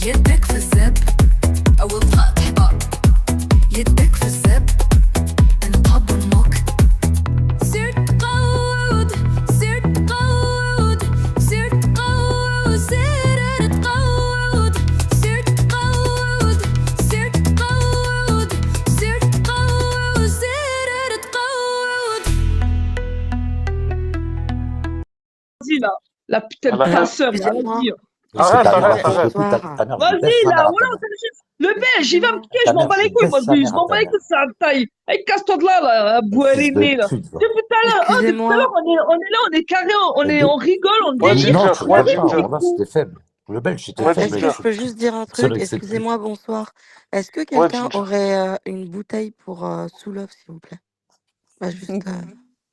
يدك في الزب أو الطقطقة يدك في الزب انقض امك صرت قود صرت قود صرت قود صرت قود صرت قود صرت قود صرت قود صرت قود. Vas-y là, la putain de Alors, ta sœur, là, Excusez-moi. vas-y. Oui, c'est arrête, ta mère, arrête, t'as arrête. écoute ta Bonsoir. mère, je baisse Vas-y sa là, mère à voilà, ta mère. le belge, il va me Excusez-moi. piquer, Ta je m'en mère, bats je les couilles, moi, baisse le sa belge, je mère à m'en ta bats les mère. couilles de sa taille. Hey, casse-toi de là, là, Fils de boiriné, là. pute, va. Depuis tout à l'heure, oh, depuis tout à Excusez-moi. l'heure, on est là, on est carré, Et on rigole, on Ouais, délire. non, Ginger, tu T'as ouais, vu, rigoles pas, c'est Ginger, voilà, fou. c'était faible. Le belge, c'était ouais, faible Est-ce que Ginger, je là-dessus. peux juste dire un Seul truc? avec ses putes. Excusez-moi, bonsoir. Est-ce que ouais, quelqu'un Ginger. aurait une bouteille pour Soulov, s'il vous plaît? Bah, juste,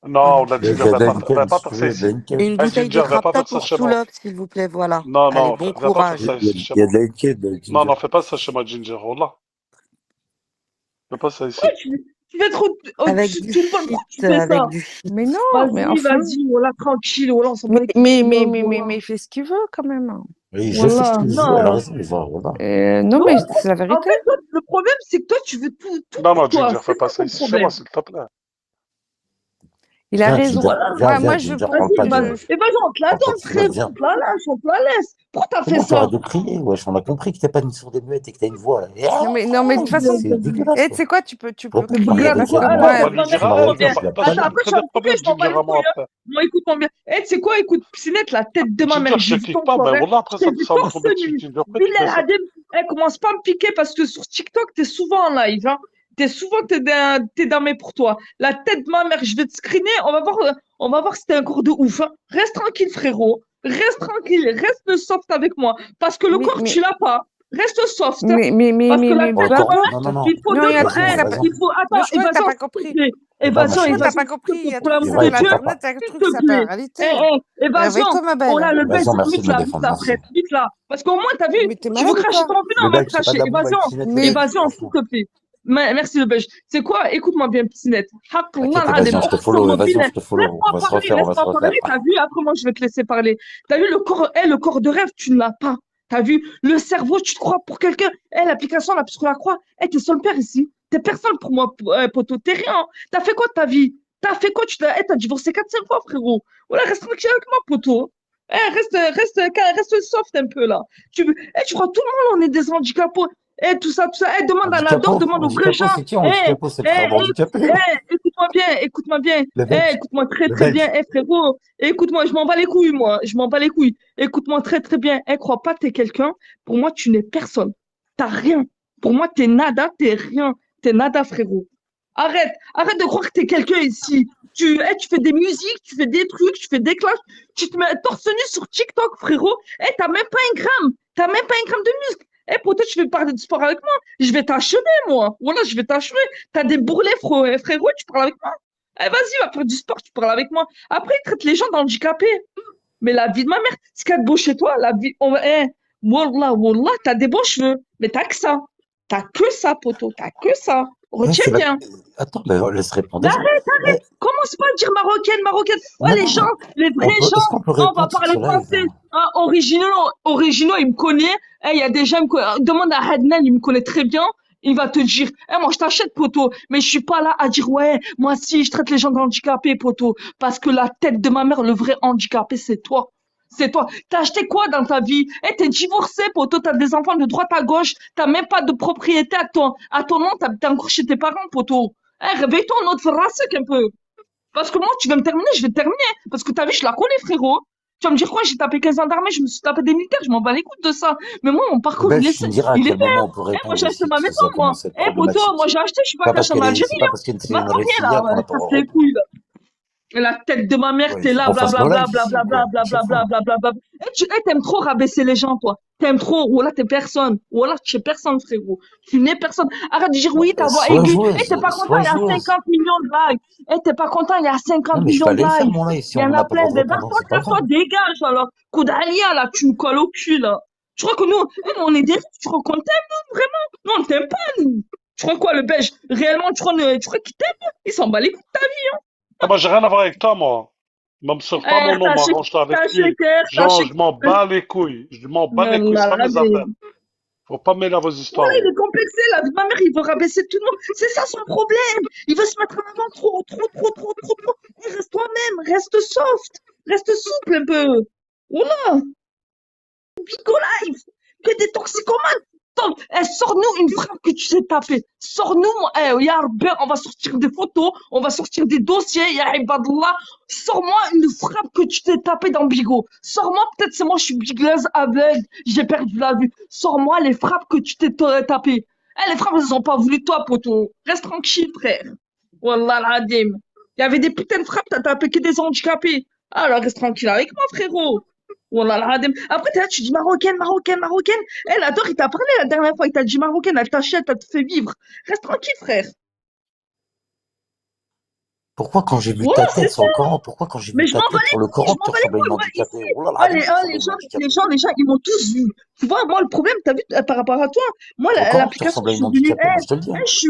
Non, voilà. la Il y a Ginger, de la va Heineken, pas si faire tu ça veux, de la ici. Heineken. Une Hey, bouteille de Ginger, viens pas Rapta faire ça pour chez moi. Soulov, s'il vous plaît, voilà. Non, Allez, non, bon viens pas faire courage. ça ici chez Il y a moi. de la Heineken, Non, Ginger. non, fais pas ça chez moi, Ginger. Wallah. Fais pas ça ici. Ouais, tu fais trop, oh, Avec du pourquoi shit, tu fais ça? avec du shit. Mais non, mais Vas-y, enfin. vas-y, voilà, tranquille, voilà, on s'en bat les couilles. Mais il fait ce qu'il veut quand même. Oui, je fais ce Voilà, que je veux, elle a non. raison, voilà. Non, Non, mais c'est la en vérité. fait, toi, le problème, c'est que toi, tu veux tout Non, pour non, toi. Ginger, C'est fais pas ça ça ton ici chez moi, problème. s'il te plaît. Il a Viens, raison. Ginger, Voilà. viens, Moi, Ginger, parle Vas-y, pas de... et vas-y, on te la Parle pas donne, de Soulov, frère, viens. on te la laisse. Pourquoi t'as fait Comment ça? t'arrêtes de crier, wesh, on a compris que t'es pas une sourde et muette et que t'as une voix, là. Non, mais de toute façon, C'est dégueulasse, tu quoi. sais quoi, tu peux Bon, crier Regarde parce quoi, que ah, moi, la On va tête de lui ma mère, dire, son écoute-moi arrête, bien. héritage, il a pas t'as Attends, eu. après, fait tu vas des me piquer, problèmes, je m'en bats Ginger, les à moi couilles, hein. après. Moi, écoute-moi bien. C'est quoi, écoute, Pinette, la tête de ma Ginger, mère, je j'ai te vu kick ton pas, mais soir, hein. Wallah, Je après, t'ai ça vu va me torse tomber dessus, nu. Ginger. Pourquoi tu Bilal fais ça? Hadem, commence pas à me piquer parce que sur TikTok, t'es souvent en live, hein. T'es dans mes pour toi. La tête de ma mère, je vais te screener, on va voir si t'es un cours de ouf, hein. Reste tranquille, frérot. Reste tranquille, reste soft avec moi. Parce que le mais, corps, tu mais, l'as pas. Reste soft, hein. Parce que la mais Oh, le tête de corps, ma Blanco, mère, non, non, non. il faut non, il y a un d'autres. truc qui Vas-y, s'appelle. vas-y. Il faut. Non, Attends, je crois que t'as évasion, pas s'il te compris. plaît. Eva, ma Je crois Évasion, que t'as chérie. pas s'il te compris. Il plaît, y a un pour truc qui l'amour Eva, de s'appelle Dieu, écoute Internet, pas. il y a un s'il truc qui te s'appelle plaît. réalité. Évasion. Réveille-toi, ma Oh belle. là, le belge, Vas-y, merci de vite me là, défendre, merci. vite là. Parce qu'au moins, t'as vu, Mais t'es tu veux malade ou cracher quoi? ton bilan, Le on va belge, c'est pas de cracher. la bombe avec Évasion, Pinette, le Mais, belge, évasion, s'il franchement. te plaît. Merci le belge. C'est quoi? Écoute-moi bien, Piscinette. T'inquiète, Haqullah évasion, al-Azim, je te uqsam follow, évasion, billah. je te follow. On va se refaire, on va se Laisse-moi refaire. parler. T'as vu? Après, moi, je vais te laisser parler. T'as vu le corps de rêve, tu ne l'as pas. T'as vu? Le cerveau, tu te crois pour quelqu'un. L'application, là, puisqu'on la croit. T'es seul père ici. T'es personne pour moi, poteau. T'es rien. T'as fait quoi de ta vie? T'as fait quoi? T'as divorcé 4 5 fois, frérot. Voilà, reste tranquille avec moi, poteau. Reste soft un peu, là. Tu crois tout le monde, on est des handicapés. Tout ça, tout ça. Demande à Nador, Handicapo, demande aux vrais handicapo, gens. c'est qui handicapo? C'est le frère d'handicapé. Écoute-moi bien, écoute-moi bien. Le belge, Écoute-moi très le très bien. belge. Frérot, écoute-moi, je m'en bats les couilles, moi. Je m'en bats les couilles. Écoute-moi très très bien. Crois pas que t'es quelqu'un. Pour moi, tu n'es personne. T'as rien. Pour moi, t'es nada, t'es rien. T'es nada, frérot. Arrête de croire que t'es quelqu'un ici. Tu fais des musiques, tu fais des trucs, tu fais des clashs, tu te mets torse nu sur TikTok, frérot. T'as même pas un gramme. T'as même pas un gramme de muscle. Peut-être tu veux parler de sport avec moi. Je vais t'achever, moi. Voilà, je vais t'achever. T'as des bourrelets, frérot, tu parles avec moi. Vas-y, va faire du sport, tu parles avec moi. Après, ils traitent les gens d'handicapés. Mais la vie de ma mère, ce qu'il y a de beau chez toi, la vie. Wallah, t'as des beaux cheveux. Mais t'as que ça. T'as que ça, poteau. T'as que ça. Retiens C'est la... bien. Attends, mais laisse répondre Mais déjà. arrête. Commence pas à dire marocaine. Ouais, Non, les gens, les vrais gens, est-ce qu'on peut on va répondre sur parler ce live, français. là? Originaux, il me connaît. Il y a des gens, demande à Hadnan, il me connaît très bien. Il va te dire, moi, je t'achète, poteau. Mais je suis pas là à dire, ouais, moi, si, je traite les gens d'handicapés, poteau. Parce que la tête de ma mère, le vrai handicapé, c'est toi. C'est toi. T'as acheté quoi dans ta vie? T'es divorcé, poteau. T'as des enfants de droite à gauche. T'as même pas de propriété à ton nom. T'es encore chez tes parents, poteau. Réveille-toi, on autre rassec un peu. Parce que moi, tu vas me terminer, je vais te terminer. Parce que t'as vu, je la connais, frérot. Tu vas me dire quoi? J'ai tapé 15 ans d'armée, je me suis tapé des militaires, je m'en bats les couilles de ça. Mais moi, mon parcours, Ben, tu me diras à il est quel bien. moment on peut Moi, répondre j'ai acheté aussi, ma que maison, ça moi. commence à être Poteau, moi, problématique. j'ai acheté, je suis pas Pas parce caché en qu'elle est, Algérie, c'est pas hein. parce qu'elle c'est Va une pas bien, réfugiée là, qu'on n'a pas le casse droit de les répondre. couilles, là. Et la tête de ma mère, Ouais, t'es il faut là, qu'on fasse nos blablabla, lives ici, blablabla, quoi, à chaque blablabla, fois. blablabla. T'aimes trop rabaisser les gens, toi. T'aimes trop. Voilà, t'es personne. Voilà, tu es personne, frérot. Tu n'es personne. Arrête de dire oui, ta voix Sois aiguë. joueuse, T'es pas content, sois il y a joueuse. 50 millions de likes. T'es pas content, il y a Non, 50 mais je millions vais de aller le faire, likes. mon live, si Il y on en n'a a pas le droit plein. de Des répondre, c'est pas casse-toi, grave. dégage, alors. Coup d'Alia, là, tu nous colles au cul, là. Tu crois que nous, on est des riches, tu crois qu'on t'aime, nous, vraiment? Nous, on t'aime pas, nous. Tu crois quoi, le belge? Réellement, tu crois qu'il t'aime? Il s'en bat les couilles de ta vie. Ah, moi, j'ai rien à voir avec toi, moi. Ne me sors pas mon nom, m'arrange-toi avec T'as lui. shaker, t'as Genre, je shaker. m'en bats les couilles. Je m'en bats les couilles, c'est pas mes Malade. affaires. Faut pas mêler à vos histoires. Voilà, il est complexé, la vie de ma mère, il veut rabaisser tout le monde. C'est ça son problème. Il veut se mettre en avant trop. Et reste toi-même, reste soft, reste souple un peu. Voilà, Bigo Life, que des toxicomanes. Sors-nous une frappe que tu sais taper. Sors-nous, ya Rabbi, on va sortir des photos, on va sortir des dossiers, ya Ibadallah. Sors-moi une frappe que tu t'es tapé dans Bigo. Sors-moi, peut-être c'est moi, je suis biglaise, aveugle, j'ai perdu la vue. Sors-moi les frappes que tu t'es tapé. Les frappes, elles ont pas voulu de toi, poteau. Reste tranquille, frère. Wallah l'adim. Il y avait des putains de frappes, t'as tapé que des handicapés. Alors reste tranquille avec moi, frérot. Wallah l'adim. Après, t'es là, tu dis marocaine. Elle adore, il t'a parlé la dernière fois, il t'a dit marocaine, elle t'achète, elle te fait vivre. Reste tranquille, frère. Pourquoi quand j'ai vu Voilà, ta c'est tête ça. sur le Coran, pourquoi quand j'ai Mais vu je ta m'en bats tête sur le je Coran, m'en tu bats les ressembles à une couilles, moi, handicapée? ici. Oh là là, Ah, tu ressembles à une handicapée. les gens, ils m'ont tous vu. Tu vois, moi, le problème, t'as vu, par rapport à toi, moi, Sur le Coran, tu l'application, ressembles à je une suis venue, handicapée, moi je te le dis. Hein. je suis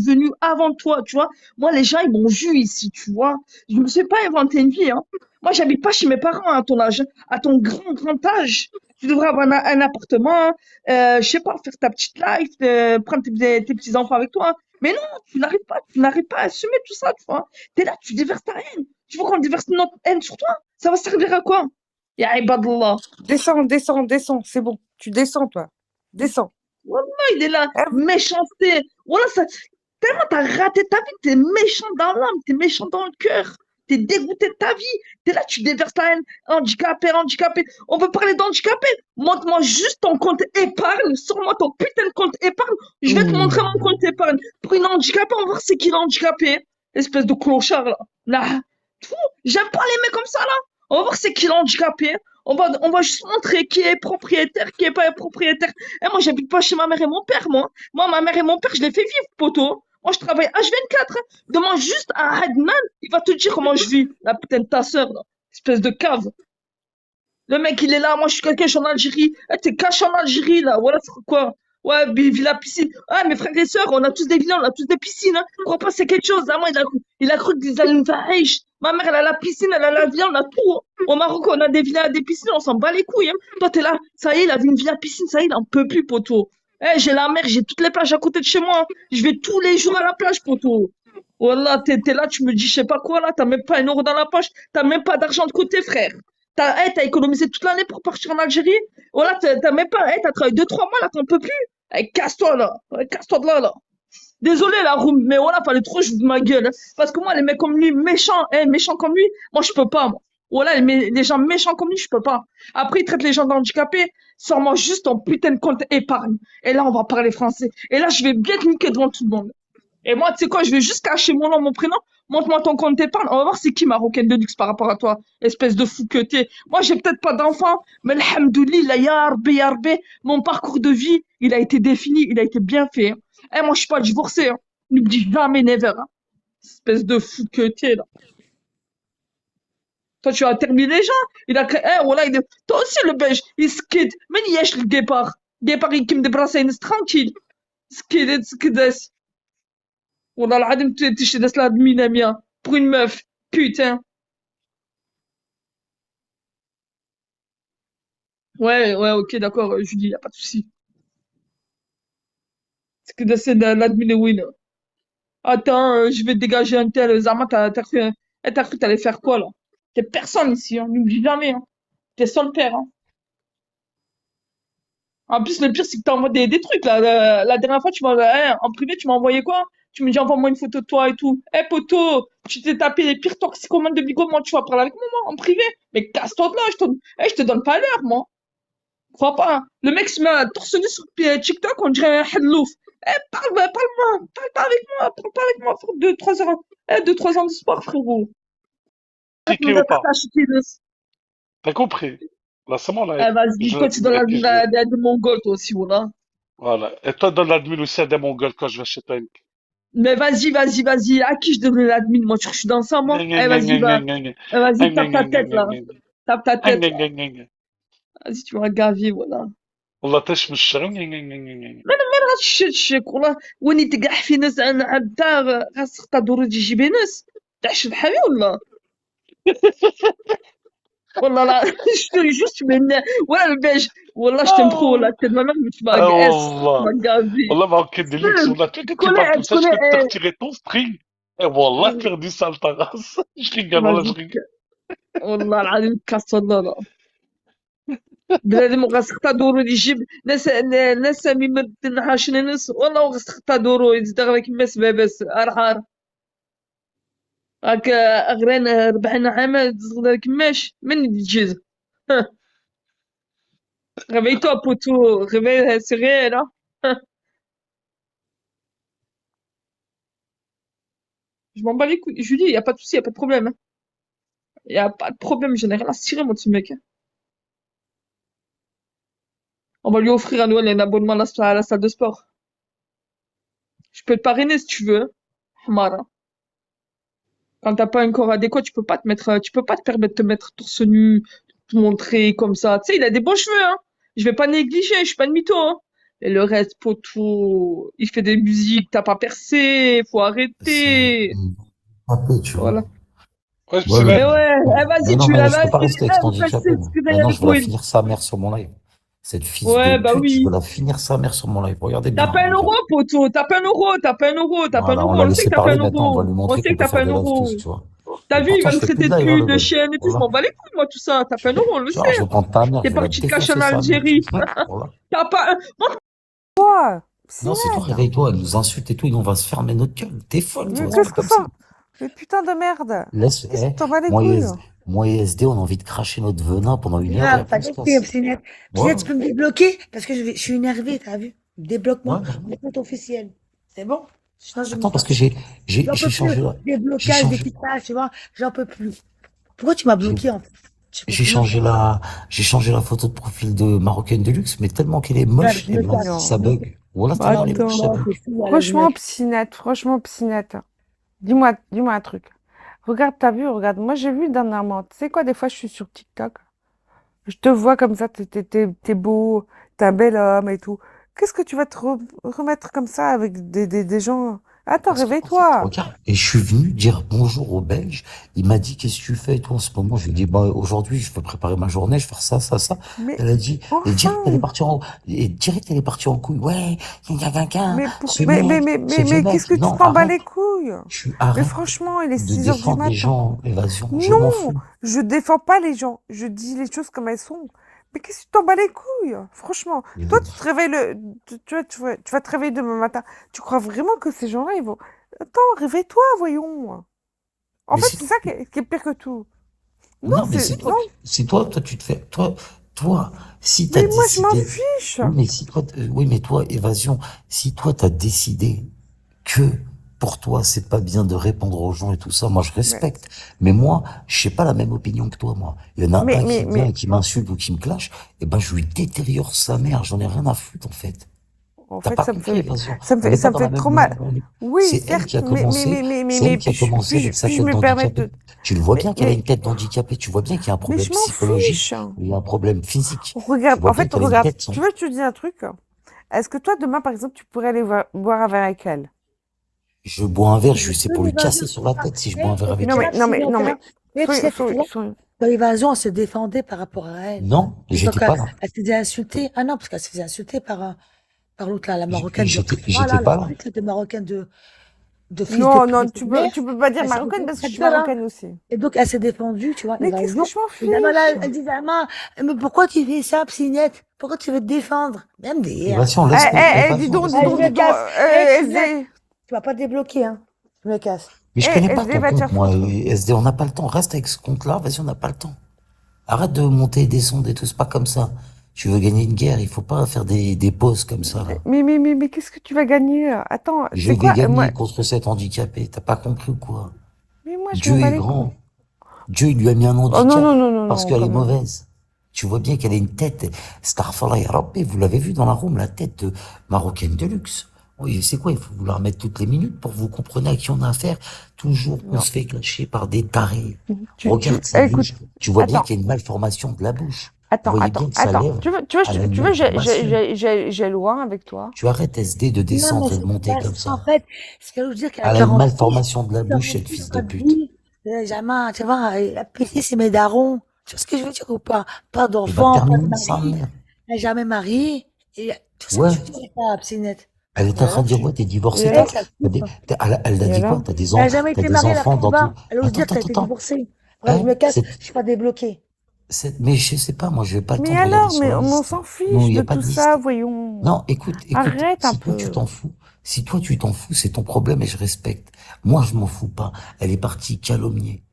venue avant toi, tu vois. Moi, les gens, ils m'ont vu ici, tu vois. Je me suis pas inventé une vie, hein. Moi, j'habite pas chez mes parents à ton âge, à ton grand âge. Tu devrais avoir un appartement, je sais pas, faire ta petite life, prendre tes petits enfants avec toi. Mais non, tu n'arrives pas à assumer tout ça, tu vois. T'es là, tu déverses ta haine. Tu veux qu'on déverse notre haine sur toi? Ça va servir à quoi? Ya ibadallah. Descends, c'est bon. Tu descends, toi. Descends. Wallah, il est là. Eh, Méchanceté. Voilà, ça, tellement t'as raté ta vie, t'es méchant dans l'âme, t'es méchant dans le cœur. T'es dégoûté de ta vie. T'es là, tu déverses ta haine. Handicapé. On veut parler d'handicapé. Montre-moi juste ton compte épargne. Sors-moi ton putain de compte épargne. Je vais te montrer mon compte épargne. Pour une handicapée, on va voir c'est qui l'handicapé. Espèce de clochard, là. Là. Fou. J'aime pas les mecs comme ça, là. On va voir c'est qui l'handicapé. On va juste montrer qui est propriétaire, qui est pas propriétaire. Et moi, j'habite pas chez ma mère et mon père, moi. Moi, ma mère et mon père, je les fais vivre, poteau. Moi, je travaille H24. Hein. Demande juste à Adnan, il va te dire comment je vis. La putain de ta sœur, là. Espèce de cave. Le mec, il est là. Moi, je suis quelqu'un, je suis en Algérie. T'es caché en Algérie, là. Voilà, c'est quoi? Ouais, villa piscine. Ah, mes frères et sœurs, on a tous des villas, on a tous des piscines. Hein. Crois pas, c'est quelque chose. Ah, moi, il a cru qu'ils allaient nous faire riche. Ma mère, elle a la piscine, elle a la villa, on a tout. Hein. Au Maroc, on a des villas, des piscines, on s'en bat les couilles. Hein. Toi, t'es là. Ça y est, il avait une villa piscine. Ça y est, il en peut plus, poteau. J'ai la mer, j'ai toutes les plages à côté de chez moi. Hein. Je vais tous les jours à la plage, poteau. Voilà, t'es là, tu me dis, je sais pas quoi, là. T'as même pas un euro dans la poche. T'as même pas d'argent de côté, frère. T'as économisé toute l'année pour partir en Algérie. Voilà, t'as même pas, t'as travaillé 2, 3 mois, là, t'en peux plus. Casse-toi, là. Casse-toi de là, là. Désolé, la room, mais voilà, fallait trop jouer de ma gueule. Hein. Parce que moi, les mecs comme lui, méchants comme lui, moi, je peux pas, moi. Voilà, les gens méchants comme lui, je peux pas. Après, ils traitent les gens d'handicapés. Sors-moi juste ton putain de compte épargne. Et là, on va parler français. Et là, je vais bien te niquer devant tout le monde. Et moi, tu sais quoi, je vais juste cacher mon nom, mon prénom. Montre-moi ton compte épargne. On va voir c'est qui marocaine de luxe par rapport à toi. Espèce de fou que t'es. Moi, j'ai peut-être pas d'enfant, mais alhamdoulilah, ya Rabbi, mon parcours de vie, il a été défini, il a été bien fait. Hein. Moi, je suis pas divorcé. Hein. Ne me dis jamais never. Hein. Espèce de fou que t'es, là. Toi, tu as terminé les gens. Il a créé, voilà, toi aussi, le belge, il skid. Mais il y a le guépard. Guépard, il me débrasse, tranquille. Skid. والله العظيم تشتي ناس لهاد المينامية pour une meuf putain ouais ok d'accord Julie y a pas de souci c'est que c'est l'admin win attends je vais dégager un tel Zama t'as cru t'allais faire quoi là t'es personne ici hein. N'oublie jamais hein. T'es seul père hein. En plus, le pire, c'est que t'envoies des trucs, là. La dernière fois, en privé, tu m'as envoyé quoi? Tu me dis, envoie-moi une photo de toi et tout. Poto, tu t'es tapé les pires toxicomanes de Bigo, moi, tu vas parler avec moi, en privé. Mais casse-toi de là, je te donne pas l'heure, moi. Crois pas. Hein. Le mec se met à torse nu sur TikTok, on dirait un hadlouf. Parle-moi, parle pas avec moi, parle pas avec moi, frère, 2, 3 ans. 2, 3 ans de sport, frérot. Cliquez ou pas? T'as compris? Là, c'est mon live. Vas-y, toi, tu donnes À qui je vais. la de Mongol, toi aussi, voilà. Voilà. Et toi, donne l'admin aussi à des Mongols quand je vais chez toi. Mais vas-y. À qui je donne l'admin? Moi, tu crois que je suis dans ça, moi? Vas-y, va. Vas-y, tape ta tête, là. Tape ta tête, là. Vas-y, tu m'as gavé, voilà. والله تشمش تشك والله وين تقع في ناس تاع خاصك تدور تجيبي ناس تعش بحالي ولا Oh là là, je te jure, tu m'énerves. Voilà le belge. Wallah, je t'aime trop. La Ah, tête de ma mère, mais tu m'as ah, agressé. Tu Wallah. m'as gavé. Wallah, Marocain de luxe. Wallah, tu Tu sais, tu connais, parles comme tu ça, je connais, peux te retirer ton string. Eh, Wallah, faire du sale ta race. Je rigole, Wallah, je vas-y. rigole. والله العظيم كسر الله. بنادم غاسقطا دورو اللي يجيب ناس ميمد حاشن ناس والله غاسقطا دورو يزيد غير كيما سباباس ارحار هاك اغران 40 عام تزغد كماش من تجيز. Réveille-toi, poteau. Réveille, c'est réel, hein. Je m'en bats les couilles. Julie, y a pas de souci, y a pas de problème, hein. Y a pas de problème, j'en ai rien à cirer, moi, de ce mec, hein. On va lui offrir à Noël un abonnement à la salle de sport. Je peux te parrainer si tu veux, hein. Hamara. Quand t'as pas un corps adéquat, tu peux pas te permettre de te mettre torse nu, te montrer comme ça. Tu sais, il a des beaux cheveux, hein. Je vais pas négliger, je suis pas de mytho, hein. Et le reste, poteau, il fait des musiques, t'as pas percé, faut C'est arrêter. un peu, tu vois. Voilà. Ouais, Ouais, Mais Psynet. ouais, eh, mais vas-y, non, tu mais la je vas peux pas rester avec cet vous faites handicapé, moi. s'excuser Maintenant, avec je vais la Will. finir sa mère sur mon live. Cette fils de Ouais, bah pute, je oui. vais la finir sa mère sur mon live. Regardez T'as bien, pas hein, un les gars. euro, poteau, t'as pas un euro, t'as pas un euro, t'as pas un Voilà, on euro, l'a on sait que laissé t'as pas parler, un maintenant on va euro, lui on montrer sait qu'on que peut t'as pas faire un des lives tous, euro. tu vois. T'as Et vu, il pourtant, va je me fais plus traiter de de live, hein, pute, le de belge. chienne et tout, je Voilà. m'en bats les couilles, moi, tout ça. T'as pas un euro, on le Tu vois, sait. je vais prendre ta mère, T'es je vais la parti te cacher en défoncer sa mère. Algérie. Voilà. T'as pas un... Quoi? Non, c'est toi, Psynette. réveille-toi, elle nous insulte et tout, et on va se fermer notre gueule. T'es folle, Mais toi, c'est qu'est-ce pas que comme ça. ça? Mais putain de merde. Laisse, Qu'est-ce que t'en bats les moi, couilles? moi et SD, on a envie de cracher notre venin pendant 1 heure et Grave, après pas on se compris, casse. Psynette. Voilà. Psynette, tu peux me débloquer? Parce que je suis énervée, t'as vu? Débloque-moi, Ouais, bah, mon compte officiel. C'est bon? Sinon, je me attends, parce sens. que J'en j'ai peux plus. changé Des j'ai blocages, des changé, quittages, tu vois? J'en peux plus. Pourquoi tu m'as j'ai bloqué en fait? Je j'ai comprends même pas. j'ai changé la photo de profil de Marocaine de luxe, mais tellement qu'elle est Bref, moche, je et me ben, casse. Non. ça bug. Voilà, Bah tellement elle est moche, ça attends. Non, bug. c'est fou, à la Franchement, Psynette. Dis-moi un truc. Regarde, t'as vu, regarde. Moi, j'ai vu dernièrement. Tu sais quoi, des fois, je suis sur TikTok. Je te vois comme ça, t'es beau, t'es un bel homme et tout. Qu'est-ce que tu vas te remettre comme ça avec des gens? Attends, Parce que, en fait, réveille-toi. regarde, et je suis venu dire bonjour au Belge. Il m'a dit, qu'est-ce que tu fais, toi, en ce moment? Je lui ai dit, bah, aujourd'hui, je vais préparer ma journée, je vais faire ça, ça, ça. Mais Elle a dit, et direct, elle est enfin, partie et direct, elle est partie en couille. Ouais, mais, ce mec, ce vieux qu'est-ce que mec. tu Non, t'en bats les arrête. couilles? Mais Arrête franchement, il est de 6 heures du défendre les matin. gens, évasion. Je Non, m'en fous. je défends pas les gens. Je dis les choses comme elles sont. Mais qu'est-ce que tu t'en bats les couilles? Franchement, Et toi, donc, tu te réveilles tu vas te réveiller demain matin. Tu crois vraiment que ces gens-là, ils vont... Attends, réveille-toi, voyons. En mais fait, c'est c'est toi. ça qui est pire que tout. Non, Non, mais c'est... c'est toi. Non, C'est toi, tu te fais, toi, si t'as mais moi, je m'en décidé, fiche. oui, mais si toi, oui, mais toi, évasion, si toi, t'as décidé que pour toi, c'est pas bien de répondre aux gens et tout ça, moi, je Mais, respecte. Mais moi, j'ai pas la même opinion que toi, moi. Il y en a un qui vient mais, et qui m'insulte ou qui me clash, et ben, je lui détériore sa mère, j'en ai rien à foutre, en fait. en T'as fait, pas compris, évasion. On n'est ça pas me dans fait la trop même, mal. Oui, c'est elle certes, qui a commencé, c'est elle qui a commencé avec sa puis je tête me permets d'handicapé. de... Tu le vois bien qu'elle a une Mais, tête d'handicapé, tu vois bien qu'il y a un mais problème je m'en psychologique, fiche. il y a un problème physique. Tu Regarde, vois en bien fait, qu'elle a une regarde. tête sans. Tu veux que je te dise un truc? Est-ce que toi, demain, par exemple, tu pourrais aller boire un verre avec elle? Je bois un verre, Je c'est peux pour lui l'évasion, casser sur la tête si je bois un mais verre avec Non, elle. mais, non, mais, non, mais, mais tu sais, tu vois, soyons- dans l'évasion, elle se défendait par rapport à elle. Non, Et j'étais donc, pas là. elle se faisait insulter. Ah non, parce qu'elle se faisait insulter par l'autre là, la marocaine de. J'étais Voilà, pas la là. petite marocaine de fils de Non, pute non, de ta mère. tu peux pas dire Elle s'est marocaine parce que je défendue, suis là. marocaine aussi. Et donc, elle s'est défendue, tu vois, Mais qu'est-ce que évasion. je m'en Et la maman, fiche? elle disait, maman, mais pourquoi tu fais ça, Psynette? Pourquoi tu veux te défendre? Même des. Évasion, Eh, laisse-moi. dis Évasion, donc, laisse-moi. Je me dis donc, casse. Eh, Psynette, SD, tu vas pas te débloquer, hein. Je me casse. Mais je connais pas SD, ton va te compte, faire moi. foutre. Et SD, on n'a pas le temps. Reste avec ce compte-là. Vas-y, on n'a pas le temps. Arrête de monter et descendre et tout. C'est pas comme ça. Tu veux gagner une guerre, il faut pas faire des pauses comme ça, là. Mais qu'est-ce que tu vas gagner? Attends, Je c'est vais quoi? gagner Moi, contre cet handicapé. T'as pas compris ou quoi? mais moi, je Dieu m'en bats est les couilles. grand. Dieu, il lui a mis un Oh non, handicap non, non, non, parce non, qu'elle quand est même. mauvaise. Tu vois bien qu'elle a une tête. Starfallah ya Rabbi, vous l'avez vu dans la room, la tête de marocaine de luxe. Oui, c'est quoi? Il faut vous la remettre toutes les minutes pour que vous compreniez à qui on a affaire. Toujours, on Non. se fait clasher par des tarés. Tu, Regarde sa écoute, bouche. Tu vois bien attends, qu'il y a une malformation de la bouche. Vous voyez bien que sa attends. lèvre Tu veux, a la j'ai malformation. loin avec toi. Tu arrêtes SD de Non, mais descendre et de c'est monter pas comme ça, en ça. fait. Ce qu'elle veut dire qu'elle a Elle a une 46, malformation de la bouche, cette 46 fils de ans de pute. vie. Jamais, tu vois, la PC, c'est mes darons. Tu vois ce que je veux dire ou pas? Pas Il va d'enfant, pas de terminer sa mari, mère. elle n'est jamais mariée. Et tu vois ce que Ouais. je veux dire ou pas, Psynette? Elle Et était en train alors? de dire, ouais, t'es Et divorcé, Eh, alors? ça t'as coupe. elle a Et dit quoi? alors? Elle n'a jamais T'as été des mariée, elle a enfants pris le dans tout. bas. Elle ose dire qu'elle a été Attends. divorcée. Bref, je Hein? me casse, je suis pas débloquée. Mais je sais pas, moi, je n'ai pas le temps Mais de regarder alors? sur Mais la on liste. s'en Non, il fiche n'y de a pas tout de ça, liste. voyons. Non, écoute, Arrête un si toi tu peu. t'en fous, si toi tu t'en fous, c'est ton problème et je respecte. Moi, je m'en fous pas. Elle est partie calomnier.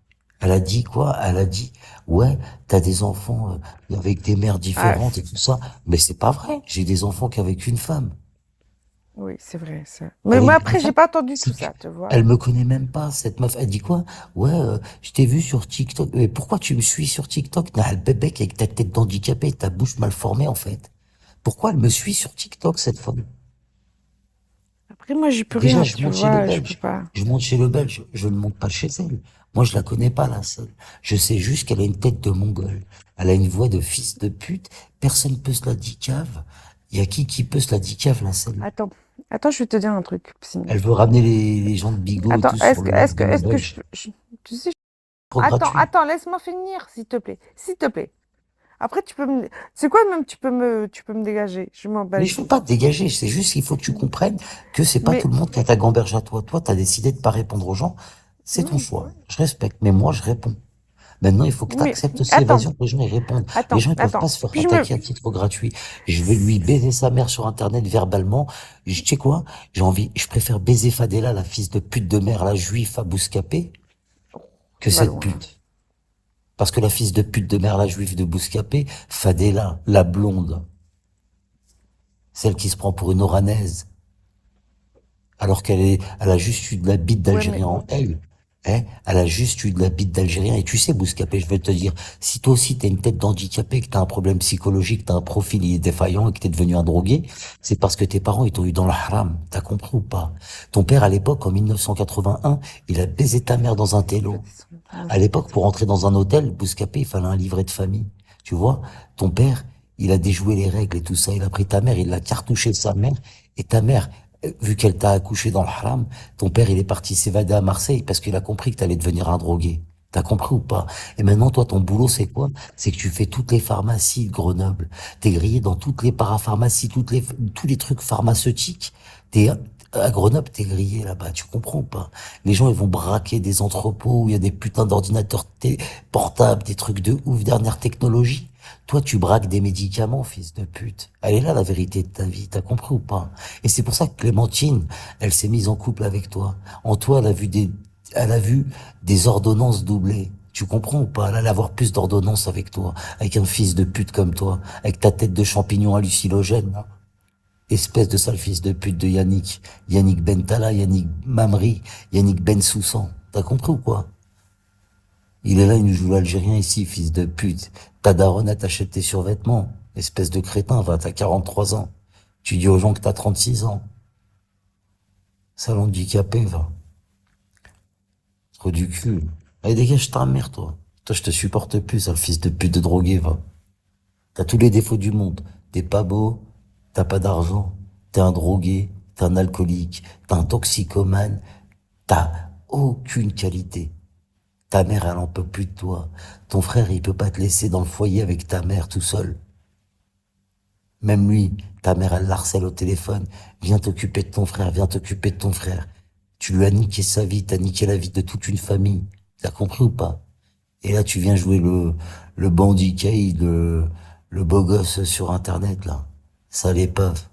Elle a dit quoi? Elle a dit, ouais, t'as des enfants avec des mères Ah, différentes et tout ça. Mais c'est pas vrai. J'ai des enfants qu'avec une femme. oui, c'est vrai, ça. Mais Elle moi, est, en après, j'ai fait, pas entendu tout si ça, tu vois. elle me connaît même pas, cette meuf. Elle dit quoi? Ouais, je t'ai vu sur TikTok. Mais pourquoi tu me suis sur TikTok? T'as le bébé avec ta tête d'handicapé, ta bouche mal formée, en fait. Pourquoi elle me suit sur TikTok, cette femme? Après, moi, j'y peux Déjà, rien, je tu monte chez le vois, je peux Belge. pas. Je monte chez le Belge. Je ne monte pas chez elle. Moi, je la connais pas, la seule. Je sais juste qu'elle a une tête de mongole. Elle a une voix de fils de pute. Personne peut se la dicave. Il y a qui peut se la dicave, la seule? Attends, attends, je vais te dire un truc, Elle Psynette. veut ramener les gens de Bigot et Attends, tout sur le live de nos est-ce que Belges. tu sais, Trop gratuit. attends, laisse-moi finir, s'il te plaît. Après, tu peux me, c'est quoi même, tu peux me dégager. Je m'en bats Mais les je veux couilles. pas te dégager. C'est juste qu'il faut que tu comprennes que c'est pas Mais, tout le monde qui a ta gamberge à toi. Toi, t'as décidé de pas répondre aux gens. C'est ton oui, choix. Je respecte. Mais moi, je réponds. Maintenant, il faut que tu mais, acceptes ces attends, évasions, que les gens y répondent. Les gens, ils peuvent attends. pas se faire Puis je me, attaquer à titre gratuit. Je vais lui baiser sa mère sur Internet verbalement. Tu sais quoi? Je préfère baiser Fadela, la fils de pute de mère, la juif à Bouscapé, que tu vas cette loin. pute. Parce que la fils de pute de mère, la juive de Bouscapé, Fadela, la blonde, celle qui se prend pour une oranaise, alors elle a juste eu de la bite Ouais, mais, d'Algérien en elle. Hein, elle a juste eu de la bite d'Algérien. Et tu sais, Bouscapé, je vais te dire, si toi aussi t'as une tête d'handicapé, que t'as un problème psychologique, t'as un profil il est défaillant et que t'es devenu un drogué, c'est parce que tes parents ils t'ont eu dans le haram. T'as compris ou pas? Ton père, à l'époque, en 1981, il a baisé ta mère dans un télo. À l'époque, pour entrer dans un hôtel, Bouscapé, il fallait un livret de famille. Tu vois, ton père, il a déjoué les règles et tout ça. Il a pris ta mère, il l'a cartouché de sa mère. Et ta mère, vu qu'elle t'a accouché dans le haram, ton père, il est parti s'évader à Marseille parce qu'il a compris que t'allais devenir un drogué. T'as compris ou pas? Et maintenant, toi, ton boulot, c'est quoi? C'est que tu fais toutes les pharmacies de Grenoble. T'es grillé dans toutes les parapharmacies, tous les trucs pharmaceutiques. T'es, à Grenoble, t'es grillé là-bas. Tu comprends ou pas? Les gens, ils vont braquer des entrepôts où il y a des putains d'ordinateurs portables, des trucs de ouf, dernière technologie. Toi, tu braques des médicaments, fils de pute. Elle est là, la vérité de ta vie. T'as compris ou pas? Et c'est pour ça que Clémentine, elle s'est mise en couple avec toi. En toi, elle a vu des ordonnances doublées. Tu comprends ou pas? Elle allait avoir plus d'ordonnances avec toi, avec un fils de pute comme toi, avec ta tête de champignon hallucinogène, là. Espèce de sale fils de pute de Yannick. Yannick Bentala, Yannick Mamri, Yannick Ben Soussan. T'as compris ou quoi? Il est là, il nous joue l'Algérien ici, fils de pute. Ta daronne, elle t'achète tes survêtements. Espèce de crétin, va, t'as 43 ans. Tu dis aux gens que t'as 36 ans. Sale handicapé, va. Trop du cul. Allez, dégage ta mère, toi. Toi, je te supporte plus, sale fils de pute de drogué, va. T'as tous les défauts du monde. T'es pas beau, t'as pas d'argent, t'es un drogué, t'es un alcoolique, t'es un toxicomane, t'as aucune qualité. Ta mère, elle en peut plus de toi. Ton frère, il peut pas te laisser dans le foyer avec ta mère tout seul. Même lui, ta mère, elle l'harcèle au téléphone. Viens t'occuper de ton frère, viens t'occuper de ton frère. Tu lui as niqué sa vie, t'as niqué la vie de toute une famille. T'as compris ou pas? Et là, tu viens jouer le bandit gay, le beau gosse sur Internet, là. Sale épave.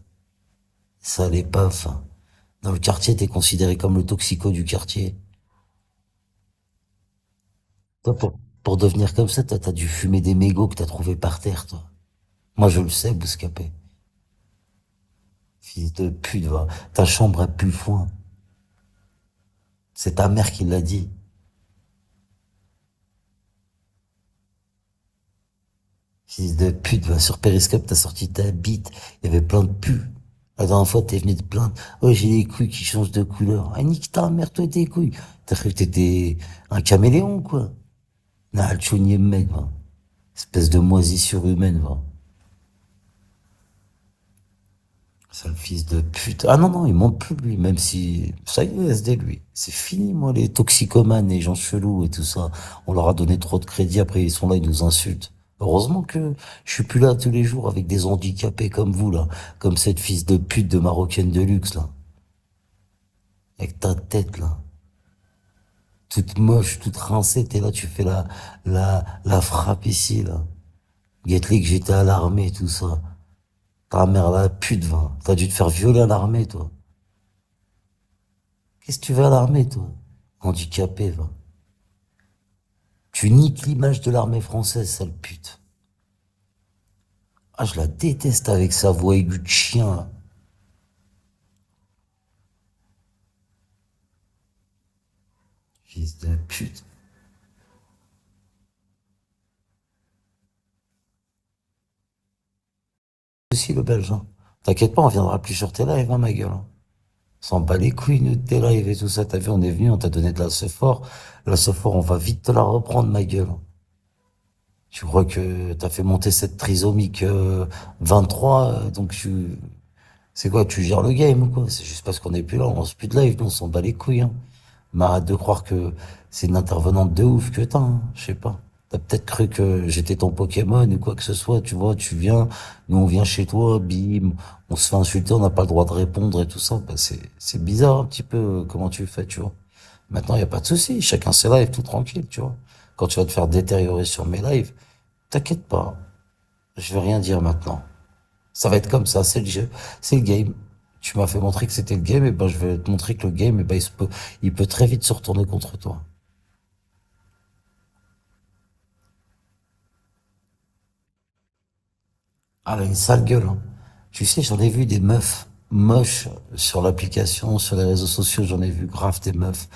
Sale épave. Dans le quartier, t'es considéré comme le toxico du quartier. Toi, pour devenir comme ça, t'as dû fumer des mégots que t'as trouvé par terre, toi. Moi, je le sais, Bouscapé. Fils de pute, va. Ta chambre a pu le foin. C'est ta mère qui l'a dit. Fils de pute, va. Sur Periscope, t'as sorti ta bite. Il y avait plein de pus. La dernière fois, t'es venu te plaindre. Oh, j'ai les couilles qui changent de couleur. Ah, nique ta mère, toi, tes couilles. T'as cru que t'étais un caméléon, quoi. Nah, le chonier mec, va. Espèce de moisissure humaine, va. Sale fils de pute. Ah non, non, il monte plus, lui, même si, ça y est, SD, lui. C'est fini, moi, les toxicomanes, les gens chelous et tout ça. On leur a donné trop de crédit, après, ils sont là, ils nous insultent. Heureusement que je suis plus là tous les jours avec des handicapés comme vous, là. Comme cette fils de pute de marocaine de luxe, là. Avec ta tête, là. Toute moche, toute rincée, t'es là, tu fais la frappe ici, là. Guette-les que j'étais à l'armée, tout ça. Ta mère, la pute, va. T'as dû te faire violer à l'armée, toi. Qu'est-ce que tu veux à l'armée, toi? Handicapé, va. Tu niques l'image de l'armée française, sale pute. Ah, je la déteste avec sa voix aiguë de chien, là. Fils de pute. Aussi, le belge, hein. T'inquiète pas, on viendra plus sur tes lives, hein, ma gueule, hein. On s'en bat les couilles, nous, de tes lives et tout ça. T'as vu, on est venu, on t'a donné de la sephore. La sephore, on va vite te la reprendre, ma gueule. Tu crois que t'as fait monter cette trisomique 23, donc c'est quoi, tu gères le game ou quoi? C'est juste parce qu'on est plus là, on lance plus de live, nous, on s'en bat les couilles, hein. Mais arrête de croire que c'est une intervenante de ouf que t'as, hein. Je sais pas. T'as peut-être cru que j'étais ton Pokémon ou quoi que ce soit, tu vois, tu viens, nous on vient chez toi, bim, on se fait insulter, on n'a pas le droit de répondre et tout ça. Bah, c'est bizarre un petit peu comment tu fais, tu vois. Maintenant, il y a pas de souci, chacun ses lives, tout tranquille, tu vois. Quand tu vas te faire détériorer sur mes lives, t'inquiète pas, je vais rien dire maintenant. Ça va être comme ça, c'est le jeu, c'est le game. Tu m'as fait montrer que c'était le game, et ben je vais te montrer que le game, et ben il peut très vite se retourner contre toi. Ah, elle a une sale gueule, hein. Tu sais, j'en ai vu des meufs moches sur l'application, sur les réseaux sociaux, j'en ai vu grave des meufs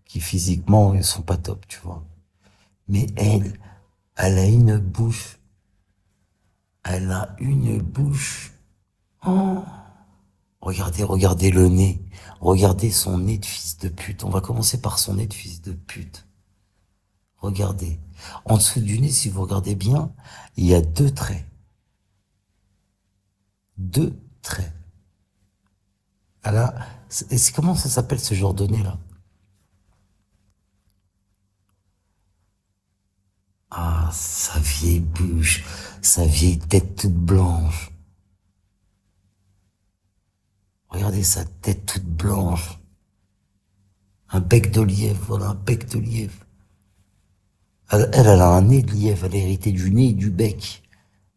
qui physiquement, ils sont pas top, tu vois. Mais elle a une bouche, elle a une bouche. Oh. Regardez, regardez le nez. Regardez son nez de fils de pute. On va commencer par son nez de fils de pute. Regardez. En dessous du nez, si vous regardez bien, il y a deux traits. Deux traits. Alors, comment ça s'appelle ce genre de nez là? Ah, sa vieille bouche, sa vieille tête toute blanche. Regardez sa tête toute blanche. Un bec de lièvre, voilà, un bec de lièvre. Elle a un nez de lièvre, elle a hérité du nez et du bec.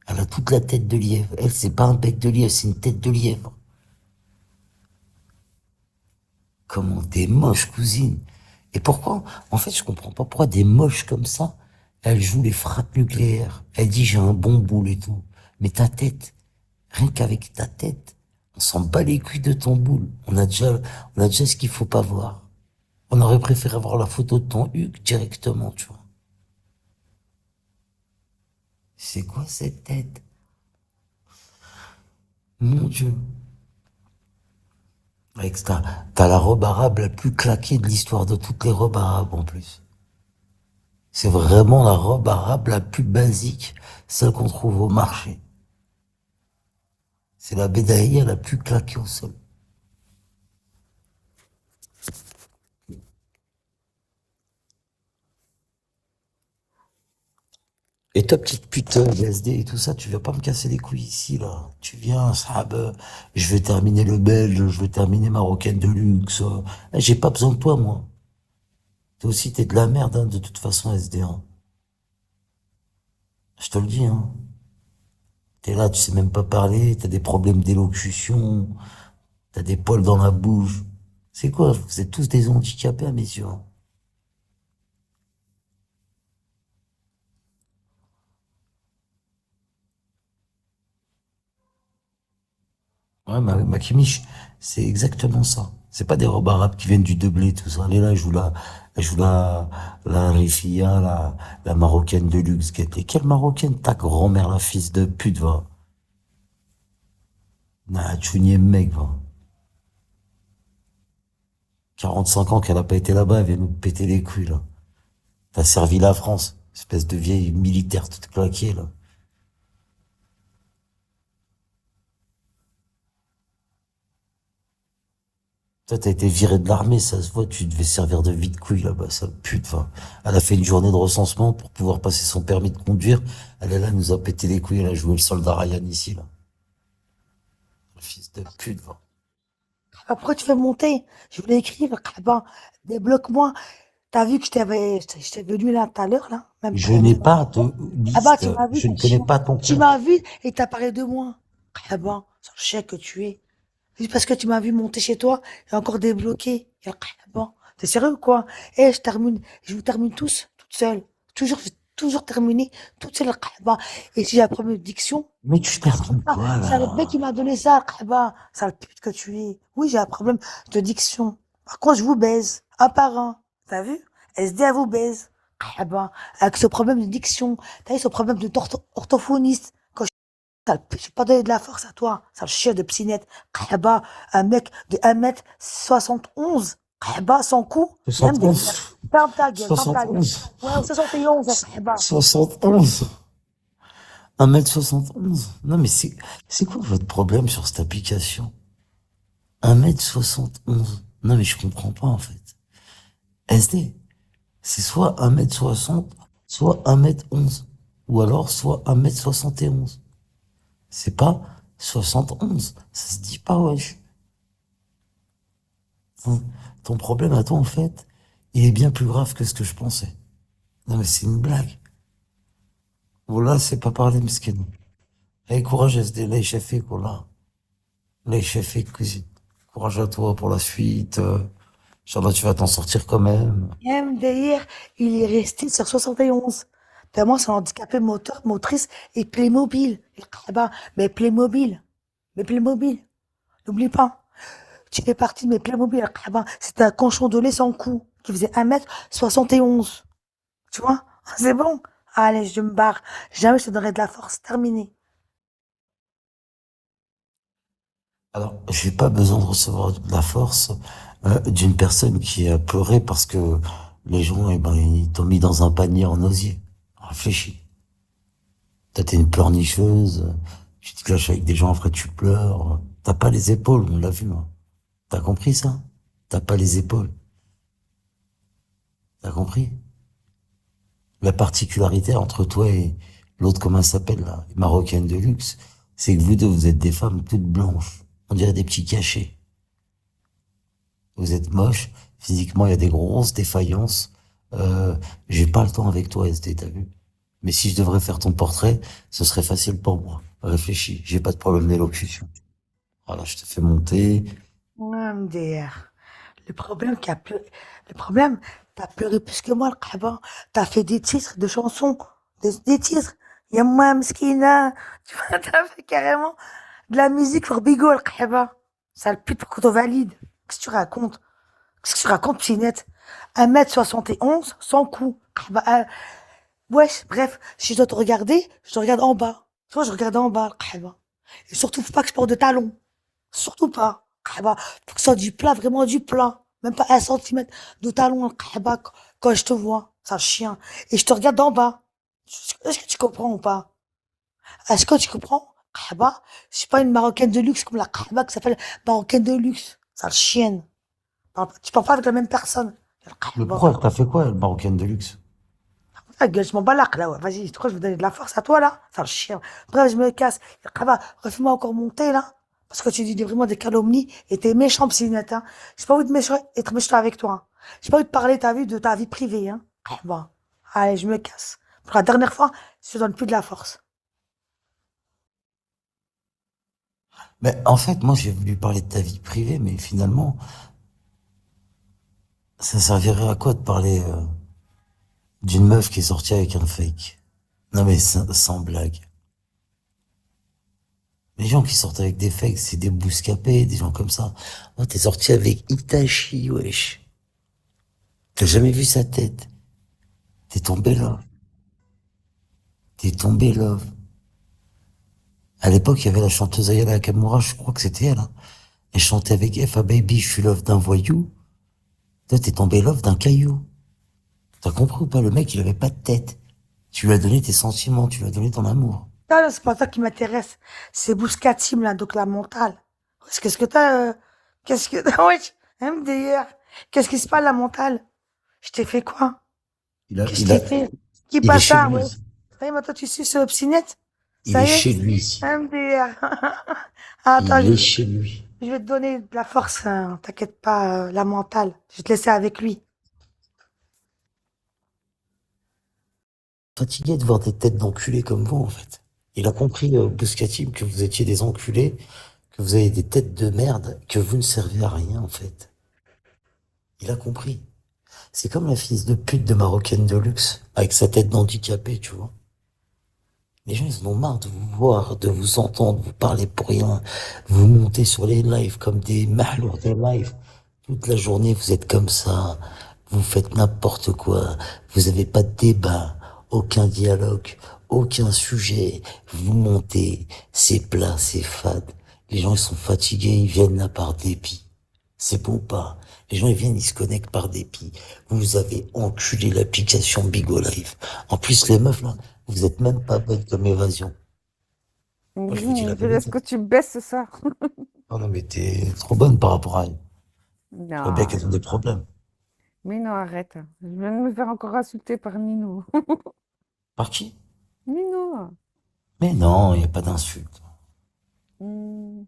Elle a toute la tête de lièvre. Elle, c'est pas un bec de lièvre, c'est une tête de lièvre. Comment t'es moche, cousine. Et pourquoi? En fait, je comprends pas pourquoi des moches comme ça, elle joue les frappes nucléaires. Elle dit j'ai un bon boule et tout. Mais ta tête, rien qu'avec ta tête, on s'en bat les couilles de ton boule. On a déjà ce qu'il faut pas voir. On aurait préféré voir la photo de ton Hugues directement, tu vois. C'est quoi cette tête? Mon Dieu. Avec t'as la robe arabe la plus claquée de l'histoire de toutes les robes arabes en plus. C'est vraiment la robe arabe la plus basique, celle qu'on trouve au marché. C'est la bédaïa la plus claquée au sol. Et ta petite pute SD et tout ça, tu viens pas me casser les couilles ici, là. Tu viens, ça, je vais terminer le belge, je vais terminer marocaine de luxe. J'ai pas besoin de toi, moi. Toi aussi, t'es de la merde, hein, de toute façon, SD, hein. Je te le dis, hein. T'es là, tu sais même pas parler, t'as des problèmes d'élocution, t'as des poils dans la bouche. C'est quoi? Vous êtes tous des handicapés à mes yeux, hein. Ouais, ma Kimish, c'est exactement ça. C'est pas des robes arabes qui viennent du Deblé, tout ça. Elle est là, elle joue la Rifia, la marocaine de luxe. Et quelle marocaine? Ta grand-mère, la fils de pute, va. Nah, tchounier mec, va. 45 ans qu'elle a pas été là-bas, elle vient nous péter les couilles, là. T'as servi la France. Espèce de vieille militaire toute claquée, là. Toi, t'as été viré de l'armée, ça se voit, tu devais servir de vide-couille là-bas, ça pute, enfin. Elle a fait une journée de recensement pour pouvoir passer son permis de conduire. Elle est là, elle nous a pété les couilles, elle a joué le soldat Ryan ici, là. Le fils de pute, va. Après, tu fais monter. Je voulais écrire, ben, débloque-moi. T'as vu que j'étais venu là tout à l'heure, là, même Je pour n'ai dire. pas de Ah bah, liste, tu m'as vu, je ne t'es connais chiant. pas ton Tu compte. m'as vu et t'as parlé de moi. Ah ben, c'est le chien que tu es. Juste parce que tu m'as vu monter chez toi et encore débloqué. Et ah bon, t'es sérieux ou quoi? Eh, je vous termine tous, toute seule. Je vais toujours terminer toute seule. Ah ben, et si j'ai un problème de diction, Mais tu termines ah, quoi, c'est le mec qui là? m'a donné ça. Ah ben, c'est le pute que tu es. Oui, j'ai un problème de diction. Par contre, je vous baise, un par un. T'as vu? SD, elle vous baise. Ah ben, avec ce problème de diction, t'as vu ce problème de orthophoniste. Je vais pas donner de la force à toi, sale chien de psynette. Bah, un mec de 1m71. Bah, sans coup, j'aime des dire. 71, Ferme ta gueule, ferme ta gueule. 71, Ouais, 71, bah. 71, 1m71. Non, mais c'est quoi votre problème sur cette application? 1m71. Non, mais je comprends pas, en fait. SD, c'est soit 1m60, soit 1m11. Ou alors, soit 1m71. C'est pas 71. Ça se dit pas, wesh. Ton, ton problème à toi, en fait, il est bien plus grave que ce que je pensais. Non, mais c'est une blague. Voilà, c'est pas parler, mesquin. Allez, courage, SD, là, chef, quoi, là. Là, chef, cousine. Courage à toi pour la suite. Inch'Allah, tu vas t'en sortir quand même. MDR, il est resté sur 71. Tellement c'est un handicapé moteur, motrice et Playmobil. Bah, mais Playmobil. Mais Playmobil. N'oublie pas. Tu fais partie de mes Playmobil. Bah, c'était un conchon de lait sans cou qui faisait 1m71. Tu vois? C'est bon. Allez, je me barre. Jamais je te donnerai de la force. Terminé. Alors, j'ai pas besoin de recevoir de la force d'une personne qui a pleuré parce que les gens, eh ben, ils t'ont mis dans un panier en osier. Réfléchis. Toi, t'es une pleurnicheuse, tu te clashes avec des gens, après tu pleures. T'as pas les épaules, on l'a vu, hein. T'as compris ça? T'as pas les épaules. T'as compris? La particularité entre toi et l'autre, comment elle s'appelle, là, marocaine de luxe, c'est que vous deux, vous êtes des femmes toutes blanches. On dirait des petits cachets. Vous êtes moche, physiquement, il y a des grosses défaillances. J'ai pas le temps avec toi, SD, t'as vu? Mais si je devrais faire ton portrait, ce serait facile pour moi. Réfléchis, j'ai pas de problème d'élocution. Voilà, je te fais monter. Ouais, MDR. Le problème, le problème, t'as pleuré plus que moi, le Kaaba. T'as fait des titres de chansons, des titres. Y'a moi, Mskina. Tu vois, t'as fait carrément de la musique pour Bigo, le Kaaba. Sale pute pour qu'on te valide. Qu'est-ce que tu racontes? Qu'est-ce que tu racontes, Pinette? 1m71, sans coup. Kaaba, wesh, bref, si je dois te regarder, je te regarde en bas. Tu vois, je regarde en bas, le Kaaba. Et surtout, faut pas que je porte de talons. Surtout pas. Kahba, faut que ce soit du plat, vraiment du plat. Même pas 1 centimètre de talon, Kahba, quand je te vois. C'est un chien. Et je te regarde d'en bas. Est-ce que tu comprends ou pas? Est-ce que tu comprends? Kahba, je suis pas une marocaine de luxe comme la Kahba qui s'appelle marocaine de luxe. C'est un chienne. Tu parles pas avec la même personne. Le pourquoi t'as fait quoi, le marocaine de luxe? Ta gueule, je m'en bats là, ouais. Vas-y, tu crois que je vais donner de la force à toi, là? C'est un chien. Bref, je me casse. Kahba, refais-moi encore monter, là. Parce que tu dis vraiment des calomnies et t'es méchant, psynette, hein. J'ai pas envie de être méchant avec toi, hein. J'ai pas envie de parler, t'as vu, de ta vie privée, hein. Bon. Allez, je me casse. Pour la dernière fois, je te donne plus de la force. Mais en fait, moi, j'ai voulu parler de ta vie privée, mais finalement, ça servirait à quoi de parler d'une meuf qui est sortie avec un fake? Non, mais sans blague. Les gens qui sortent avec des fakes, c'est des bouscapés, des gens comme ça. Oh, t'es sorti avec Itachi, wesh. T'as jamais vu sa tête. T'es tombé là. T'es tombé là. À l'époque, il y avait la chanteuse Ayala Nakamura, je crois que c'était elle, hein. Elle chantait avec F.A. Baby, je suis love d'un voyou. Toi, t'es tombé love d'un caillou. T'as compris ou pas? Le mec, il avait pas de tête. Tu lui as donné tes sentiments, tu lui as donné ton amour. Ah, c'est pas ça qui m'intéresse. C'est Bouscatim, là, donc la mentale. Qu'est-ce que t'as, qu'est-ce que t'as, wesh? MDR. Qu'est-ce qui se passe, la mentale? Je t'ai fait quoi? Il a, Qu'est-ce que je il a, t'ai fait? Qui il est passe chez ça, lui. ouais? Ça y est, maintenant tu suis sur Obstinette? Il Ça est y est? chez lui. MDR. Attends, Il est chez lui. je vais te donner de la force, hein, t'inquiète pas, la mentale. Je vais te laisser avec lui. Fatigué de voir des têtes d'enculés comme vous, en fait. Il a compris, Bouscatim, que vous étiez des enculés, que vous avez des têtes de merde, que vous ne servez à rien, en fait. Il a compris. C'est comme la fille de pute de Marocaine de luxe, avec sa tête d'handicapé, tu vois. Les gens, ils en ont marre de vous voir, de vous entendre, vous parler pour rien. Vous montez sur les lives comme des mahlours des lives. Toute la journée, vous êtes comme ça. Vous faites n'importe quoi. Vous avez pas de débat, aucun dialogue, aucun sujet. Vous montez, c'est plat, c'est fade. Les gens, ils sont fatigués, ils viennent là par dépit. C'est beau ou pas? Les gens, ils viennent, ils se connectent par dépit. Vous avez enculé l'application Bigo Live. En plus, les meufs, là, vous êtes même pas bonnes comme évasion. Moi, je vous dis la Je laisse vérité. que tu baisses ce soir. Oh non, mais t'es trop bonne par rapport à elle. Je vois bien Non, qu'elles ont des problèmes. mais non, arrête. Je viens de me faire encore insulter par Nino. Par qui? Nino. Mais non, il n'y a pas d'insulte. Hmm.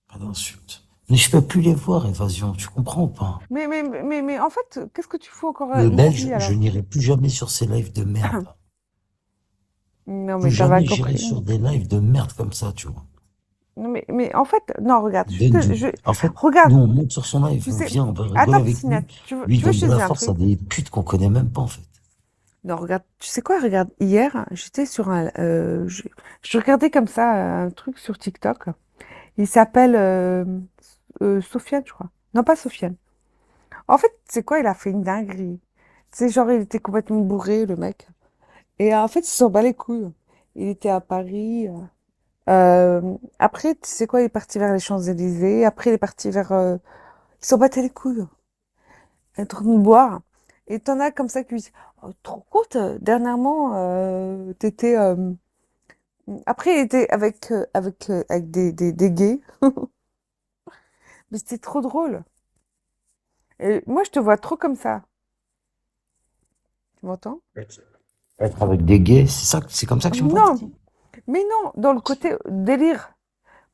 Pas d'insulte. Mais je peux plus les voir, évasion. Tu comprends ou pas? Mais en fait, qu'est-ce que tu fous encore Le ici belge, je alors? n'irai plus jamais sur ces lives de merde. Non, Plus mais t'as mal jamais j'irai compris. sur des lives de merde comme ça, tu vois. Non, mais en fait, non, regarde. En fait, Regarde, nous, on monte sur son live, tu on sais. vient, on va rigoler Attends, avec lui. Piscinette, tu Lui, il veux que donne je de te la dise un force à truc? des putes qu'on connaît même pas, en fait. Non, regarde, tu sais quoi, regarde, hier, j'étais sur un. Je regardais comme ça un truc sur TikTok. Il s'appelle Sofiane, je crois. Non, pas Sofiane. En fait, c'est quoi, il a fait une dinguerie. Tu sais, genre, il était complètement bourré, le mec. Et en fait, il s'en bat les couilles. Il était à Paris. Après, tu sais quoi, il est parti vers les Champs-Élysées. Après, il est parti vers. Il s'en battait les couilles. Il est en train de boire. Et t'en as comme ça qui lui disent, oh, trop courte, dernièrement, t'étais. Après, il était avec des gays. Mais c'était trop drôle. Et moi, je te vois trop comme ça. Tu m'entends? Être avec des gays, c'est comme ça que tu me vois? Non, mais non, dans le côté délire.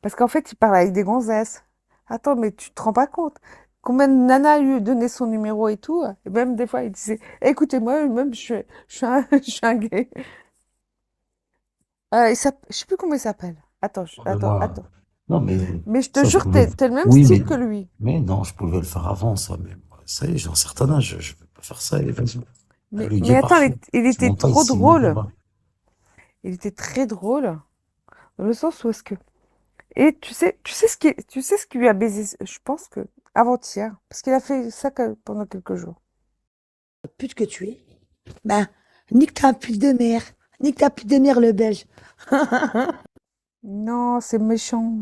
Parce qu'en fait, il parle avec des gonzesses. Attends, mais tu te rends pas compte? Combien de nanas lui donné son numéro et tout? Et même des fois, il disait, écoutez-moi, même je suis un gay. Je sais plus comment il s'appelle. Attends, Mais moi, attends. non, mais Mais je te ça, je jure, pouvais. t'es le même Oui, style que lui. mais non, je pouvais le faire avant, ça. Mais ça y est, j'ai un certain âge, je peux pas faire ça, évasion. Le Mais gay attends, parfait. il C'est était mon taille, trop c'est mon drôle. combat. Il était très drôle. Dans le sens où est-ce que. Et tu sais ce qui lui a baisé, je pense que avant-hier, parce qu'il a fait ça pendant quelques jours. Pute que tu es. Ben, nique ta pute de mère. Nique ta pute de mère, le belge. Non, c'est méchant.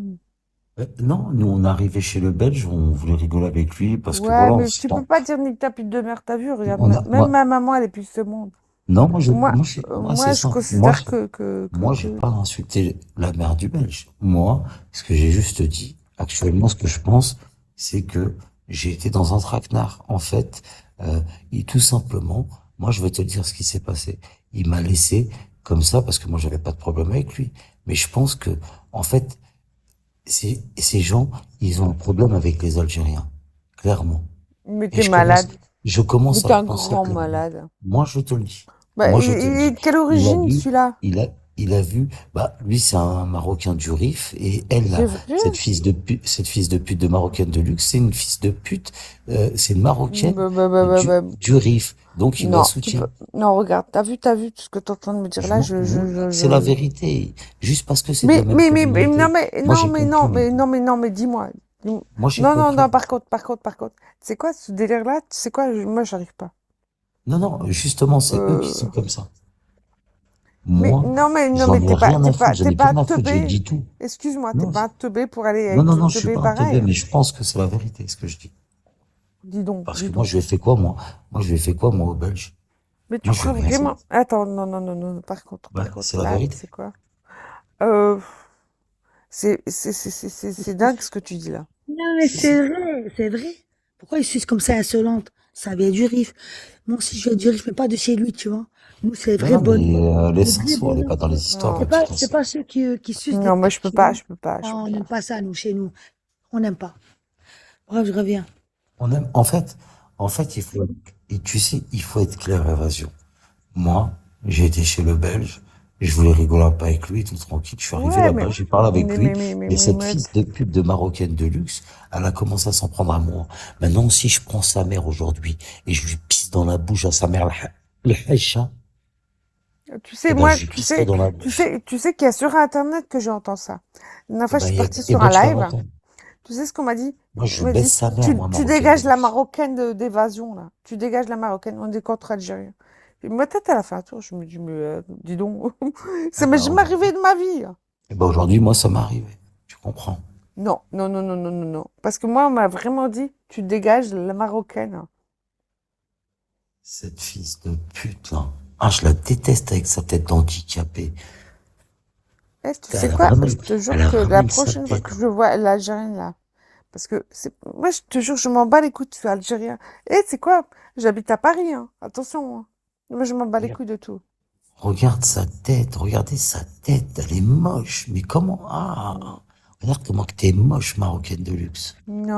Non, nous, on est arrivé chez le Belge, on voulait rigoler avec lui parce que Ouais, voilà, mais tu peux pas dire nique ta pute de mère, t'as vu, regarde, même moi, ma maman, elle est plus de ce monde. non, Moi, moi, moi, c'est je simple. considère Moi, j'ai pas insulté la mère du Belge. Moi, ce que j'ai juste dit, actuellement, ce que je pense, c'est que j'ai été dans un traquenard. En fait, et tout simplement, moi, je vais te dire ce qui s'est passé. Il m'a laissé comme ça parce que moi, j'avais pas de problème avec lui. Mais je pense que, en fait, ces gens, ils ont un problème avec les Algériens. Clairement. mais Et t'es je malade. commence Mais t'es à un le penser grand clairement. malade. Moi, je te le dis. Bah, Moi, je te le il dis. est de quelle Il a origine, vu, celui-là? il a vu, bah, lui, c'est un Marocain du Rif, et elle, là, C'est vrai? cette fils de pute de Marocaine de luxe, c'est une fils de pute, c'est une Marocaine Bah. du Rif. Donc, il la Non, soutient. non, regarde, t'as vu tout ce que t'es en train de me dire Je là, m'en fous. C'est la vérité. Juste parce que c'est de la même communauté. Moi, j'ai compris, mais dis-moi. Moi, j'ai Non, compris. par contre. Tu sais quoi, ce délire-là, tu sais quoi, moi, j'arrive pas. Non, justement, c'est eux qui Euh, sont comme ça. mais Moi, non, mais j'en ai rien à foutre, j'en t'es ai pas rien à foutre, j'ai teubé. dit tout. Excuse-moi, t'es Non, pas un teubé pour aller avec des non, je suis teubés pas un teubé, pareils. mais je pense que c'est la vérité, ce que je dis. Parce que moi, je lui ai fait quoi, moi? Moi, je lui ai fait quoi, moi, aux Belges? Mais tu Moi, je lui ai crois rien fait. vraiment. Attends, non, par contre, Bah, c'est la là, vérité. c'est quoi? C'est dingue ce que tu dis là. Non, mais Si, si. c'est vrai, c'est vrai. Pourquoi il suce comme ça insolente? Ça vient du riff. Moi aussi, je viens du riff, mais pas de chez lui, tu vois. Nous, c'est les Non, vrais non, bonnes. mais Les l'essence, vrais elle est bonhommes. pas dans les histoires, Non, de toute C'est façon. pas ceux qui sucent des non, moi têtes, je peux tu pas, vois. je peux pas, je Non, peux on n'aime pas. pas ça, nous, chez nous. On n'aime pas. Bref, je reviens. On aime, en fait, et tu sais, il faut être clair, Évasion. Moi, j'ai été chez le Belge, je voulais rigoler un peu avec lui, tout tranquille. Je suis arrivé Ouais, là-bas, j'ai parlé avec lui, et cette mais, fille de pute de marocaine de luxe, elle a commencé à s'en prendre à moi. Maintenant, si je prends sa mère aujourd'hui et je lui pisse dans la bouche à sa mère, le haïcha, tu sais, eh ben, moi, je lui pisserai dans la bouche. tu sais qu'il y a sur Internet que j'entends ça. La dernière Eh fois, je ben, suis partie et sur moi, un tu vas live. m'entendre. Tu sais ce qu'on m'a dit? Moi, On je m'a baisse dit, sa mère, moi, tu marocaine de dégages la luxe. Marocaine d'évasion, là. Tu dégages la Marocaine, on est contre Algérien. Et ma tête, elle a fait un tour. Je me dis, mais dis donc, Eh ça m'est ben, jamais arrivé de ma vie. eh ben, aujourd'hui, moi, ça m'est arrivé. Tu comprends? Non, non, non, non, non, non, non. Parce que moi, on m'a vraiment dit, tu dégages la Marocaine. Cette fille de pute, là. Ah, je la déteste avec sa tête d'handicapée. Eh, tu Elle sais a quoi? vraiment, Je te elle jure a que la vraiment sa prochaine fois tête. que je vois l'Algérienne, là, parce que c'est, moi, je te jure, je m'en bats les couilles, tu es algérien. Et c'est quoi? J'habite à Paris, hein. Attention, hein. Moi, je m'en bats les couilles de tout. Regarde sa tête, regardez sa tête, elle est moche. Mais comment, regarde comment que t'es moche, marocaine de luxe.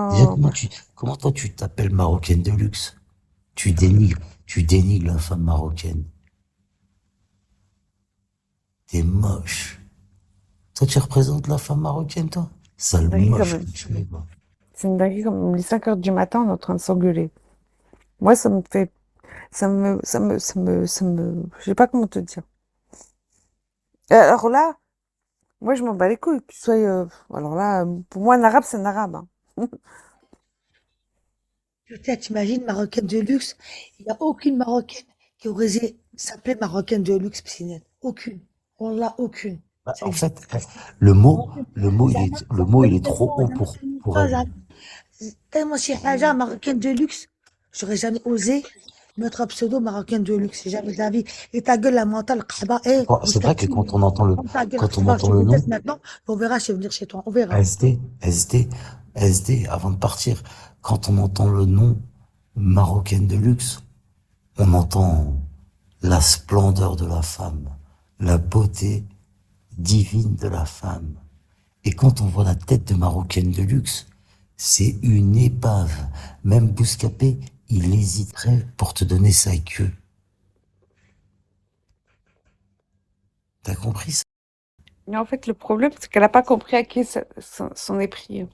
Déjà, Non, comment toi tu t'appelles marocaine de luxe? Tu dénigres la femme marocaine. T'es moche. Toi, tu représentes la femme marocaine, toi? Sale dingue quand moche même. que tu es, quoi. C'est une dinguerie comme les 5 heures du matin, on est en train de s'engueuler. Moi, ça me fait, je sais pas comment te dire. Alors là, moi, je m'en bats les couilles. Qu'il soit, alors là, pour moi, un arabe, c'est un arabe, hein. Putain, t'imagines, marocaine de luxe? Il n'y a aucune marocaine qui aurait osé s'appeler marocaine de luxe, Piscinette. Aucune. On l'a aucune. Bah, Ça en existe. fait, le mot, il est trop Tellement, haut il y en a tellement pour pas, elle. tellement chez Haja, marocaine de luxe. J'aurais jamais osé mettre un pseudo marocaine de luxe. Jamais de la vie. Et ta gueule, la mentale, Khaba, C'est vrai que Moustaki, quand ta gueule, on Khaba, je entend te le nom, déteste maintenant. On verra, je vais venir chez toi. On verra. SD, avant de partir, quand on entend le nom marocaine de luxe, on entend la splendeur de la femme, la beauté divine de la femme. Et quand on voit la tête de marocaine de luxe, c'est une épave. Même Bouscapé, il hésiterait pour te donner sa queue. T'as compris ça? Mais en fait, le problème, c'est qu'elle a pas compris à qui s'en est pris.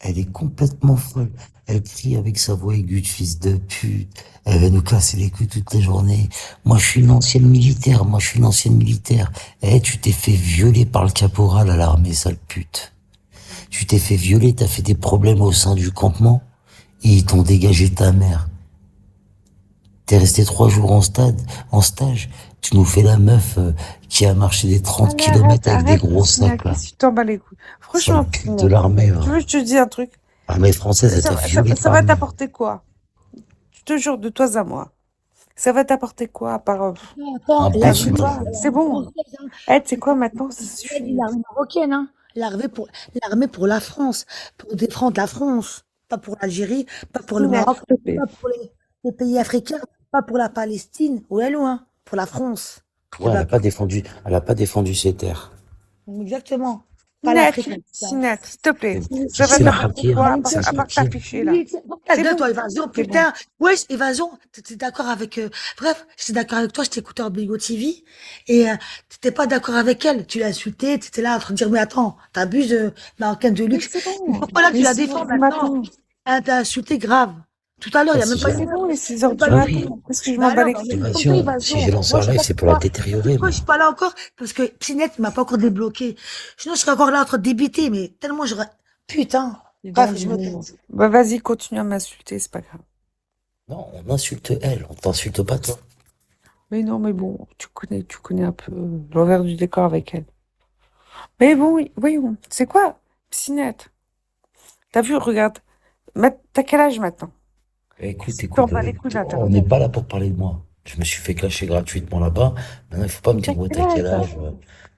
Elle est complètement folle. Elle crie avec sa voix aiguë de fils de pute. Elle va nous casser les couilles toute la journée. Moi, je suis une ancienne militaire. Eh, tu t'es fait violer par le caporal à l'armée, sale pute. Tu t'es fait violer, t'as fait des problèmes au sein du campement et ils t'ont dégagé ta mère. T'es resté 3 jours en stage. Tu nous fais la meuf qui a marché des 30 Allez, kilomètres avec des gros Piscinette, sacs, là. qu'est-ce que tu t'en bats les couilles? Franchement, Sale pute de Piscinette, l'armée, tu va. veux que je te dise un truc? Armée française, elle t'a violé Ça ta va mère. t'apporter quoi? Je te jure, de toi à moi. Ça va t'apporter quoi à part... Attends, Un elle bon a c'est vu soutien. quoi? c'est bon. Eh, tu sais quoi, maintenant, ça suffit. L'armée marocaine, hein. L'armée pour la France, pour défendre la France, pas pour l'Algérie, pas pour le Piscinette, Maroc, s'il te plaît. pas pour les pays africains, pas pour la Palestine, ou elle loin, pour la France. Ouais, elle a pas défendu ses terres. Exactement. Pas Sinette, l'Afrique. Sinette, s'il te plaît. C'est Ça va c'est la t'apporter quoi Hakir, c'est à la part Hakir. t'afficher là? Ta C'est gueule, bon, toi, Évasion, c'est bon. putain. Wesh, Évasion, t'étais d'accord avec... Bref, j'étais d'accord avec toi, je t'écoutais en Bigo TV, et t'étais pas d'accord avec elle. Tu l'as insultée, t'étais là en train de dire, mais attends, t'abuses, marocaine de Mais luxe. c'est bon. Pourquoi là, tu Les la 6 heures défends du maintenant? matin. Elle t'a insulté grave. Tout à l'heure, il Ah, y a même si pas j'ai, une C'est heure. bon, les 6 heures Même du pas bah une matin. heure. oui, Qu'est-ce que je Bah m'en bats alors, les bah, couilles? mais comme ça, Évasion, si j'ai Évasion. lancé Moi, un je sais live, pas c'est pour la pourquoi. détériorer, Pourquoi moi. je suis pas là encore? Parce que Pinette m'a pas encore débloqué. Sinon, je serais encore là en train de débiter, mais tellement j'aurais... Putain. Bref, je me tais. Bah vas-y, continue à m'insulter, c'est pas grave. Non, on insulte elle, on t'insulte pas toi. Mais non, mais bon, tu connais un peu l'envers du décor avec elle. Mais bon, oui, voyons, c'est quoi, Piscinette? T'as vu, regarde, t'as quel âge maintenant? Écoute, T'en bats les couilles, on j'attends. n'est pas là pour parler de moi. Je me suis fait clasher gratuitement là-bas. Maintenant, il faut pas me dire, T'as ouais, quel t'as quel âge? âge?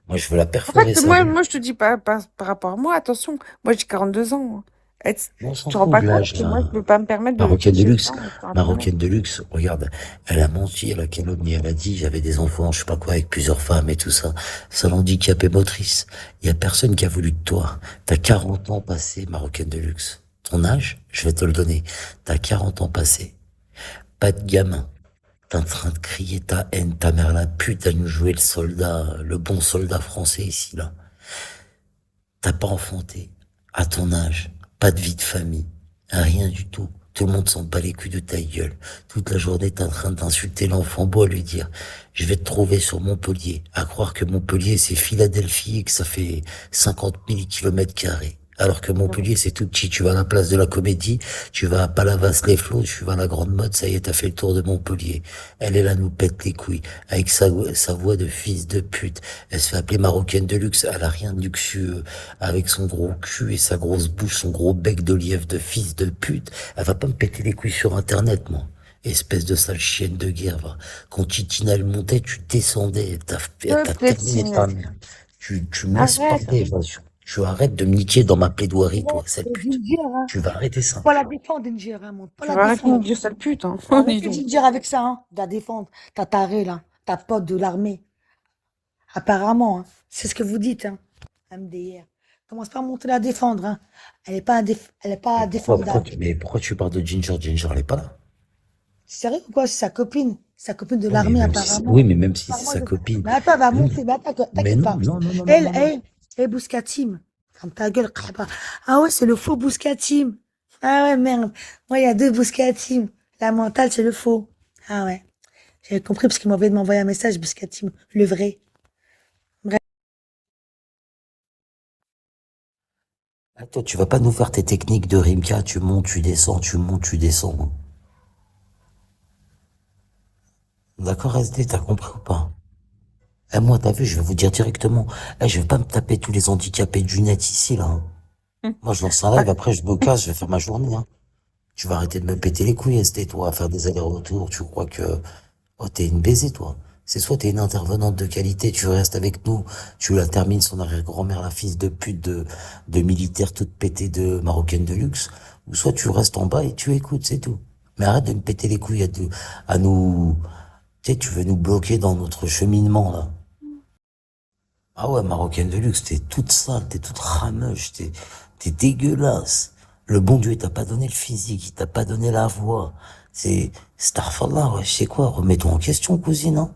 Moi, je veux la En perforer, fait, sa moi, vie. moi, je te dis pas par rapport à moi, attention. Moi, j'ai 42 ans. Et tu On s'en te rends fout pas de compte l'âge, que moi, je là. peux pas me permettre de Marocaine de toucher luxe. ça sur Internet. Marocaine de luxe, regarde, elle a menti, elle a calomnié, elle a dit, j'avais des enfants, je sais pas quoi, avec plusieurs femmes et tout ça. C'est un handicapé motrice. Il y a personne qui a voulu de toi. T'as 40 ans passé, Marocaine de luxe. Ton âge, je vais te le donner. T'as 40 ans passé. Pas de gamin. T'es en train de crier ta haine, ta mère la pute, elle nous jouait le soldat, le bon soldat français ici, là. T'as pas enfanté. À ton âge. Pas de vie de famille. Rien du tout. Tout le monde s'en bat les couilles de ta gueule. Toute la journée, t'es en train d'insulter l'enfant beau à lui dire, je vais te trouver sur Montpellier. À croire que Montpellier, c'est Philadelphie et que ça fait 50 000 kilomètres carrés. Alors que Montpellier, c'est tout petit. Tu vas à la place de la Comédie, tu vas à Palavas-les-Flots, tu vas à la Grande Motte, ça y est, t'as fait le tour de Montpellier. Elle est là, nous pète les couilles, avec sa voix de fils de pute. Elle se fait appeler Marocaine de luxe, elle a rien de luxueux. Avec son gros cul et sa grosse bouche, son gros bec de lièvre de fils de pute. Elle va pas me péter les couilles sur Internet, moi. Espèce de sale chienne de guerre, va. Quand Titina, elle montait, tu descendais, t'as terminé ta mère. Tu me laisses Arrête. parler, vas-y. Tu arrêtes de me niquer dans ma plaidoirie, toi, sale Et pute. Ginger, hein. Tu vas arrêter ça. Pas la défendre, Ginger, hein, mon. Pas Tu la vas arrêter de me défendre. dire sale pute, hein. Arrêtez Dis donc. Ginger avec ça, hein. De la défendre. Ta tarée, là. Ta pote de l'armée. Apparemment, hein. C'est ce que vous dites, hein. MDR. Commence pas à monter la défendre, hein. Elle est pas, elle est pas défendable. Mais pourquoi tu parles de Ginger? Ginger, elle est pas là. Sérieux ou quoi? C'est sa copine. Sa copine de Oui, l'armée, même si, apparemment. oui, mais même si c'est Apparemment, sa copine. Mais attends, elle va Oui, monter. Mais attends, mais t'inquiète non, pas. non, non, non, non, Elle, non, non. Bouskatim. Ferme ta gueule, crapa. Ah ouais, c'est le faux Bouskatim. Ah ouais, merde. Moi, il y a deux Bouskatim. La mentale, c'est le faux. Ah ouais. J'avais compris parce qu'il m'avait m'envoyer un message, Bouskatim. Le vrai. Ah, toi, tu vas pas nous faire tes techniques de Rimka, tu montes, tu descends, tu montes, tu descends. D'accord, SD, t'as compris ou pas? Eh, moi, t'as vu, je vais vous dire directement. Eh, je vais pas me taper tous les handicapés du net ici, là. Hein. Moi, je lance un live, après, je me casse, je vais faire ma journée, hein. Tu vas arrêter de me péter les couilles, SD, toi, à faire des allers-retours. Tu crois que, oh, t'es une baisée, toi. C'est soit t'es une intervenante de qualité, tu restes avec nous, tu la termines son arrière-grand-mère, la fils de pute de militaire toute pétée de marocaine de luxe, ou soit tu restes en bas et tu écoutes, c'est tout. Mais arrête de me péter les couilles à nous, tu sais, tu veux nous bloquer dans notre cheminement, là. Ah ouais, marocaine de luxe, t'es toute sale, t'es toute rameuse, t'es dégueulasse. Le bon Dieu, il t'a pas donné le physique, il t'a pas donné la voix. C'est Starfallah, ouais, je sais quoi, remets-toi en question, cousine, hein.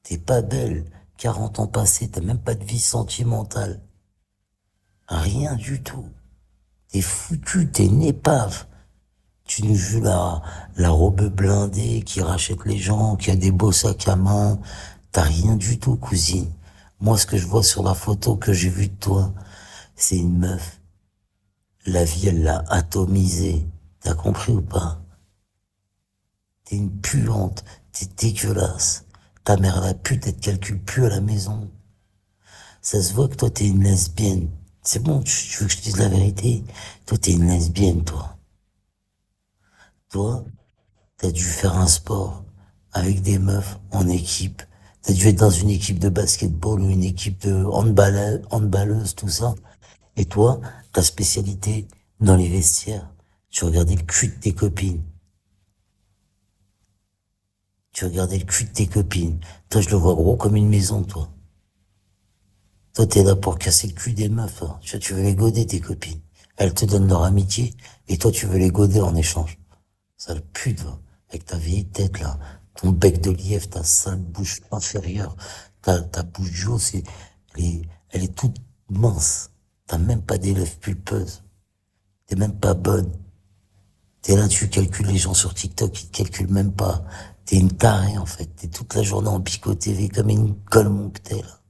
T'es pas belle, 40 ans passés, t'as même pas de vie sentimentale. Rien du tout. T'es foutu, t'es une épave. Tu nous joues la robe blindée qui rachète les gens, qui a des beaux sacs à main. T'as rien du tout, cousine. Moi, ce que je vois sur la photo que j'ai vue de toi, c'est une meuf. La vie, elle l'a atomisée. T'as compris ou pas? T'es une puante, t'es dégueulasse. Ta mère la pute, elle te calcule plus à la maison. Ça se voit que toi, t'es une lesbienne. C'est bon, tu veux que je te dise la vérité? Toi, t'es une lesbienne, toi. Toi, t'as dû faire un sport avec des meufs en équipe. T'as dû être dans une équipe de basketball ou une équipe de handballeuse, tout ça. Et toi, ta spécialité dans les vestiaires, tu regardais le cul de tes copines. Tu regardais le cul de tes copines. Toi, je le vois gros comme une maison, toi. Toi, t'es là pour casser le cul des meufs, hein. Tu veux les goder, tes copines. Elles te donnent leur amitié, et toi, tu veux les goder en échange. Sale pute, va. Avec ta vieille tête, là. Ton bec de lièvre, ta sale bouche inférieure. Ta bouche jaune, elle est toute mince. T'as même pas des lèvres pulpeuses. T'es même pas bonne. T'es là, tu calcules les gens sur TikTok, ils te calculent même pas. T'es une tarée, en fait. T'es toute la journée en Pico TV comme une colle que t'es, là.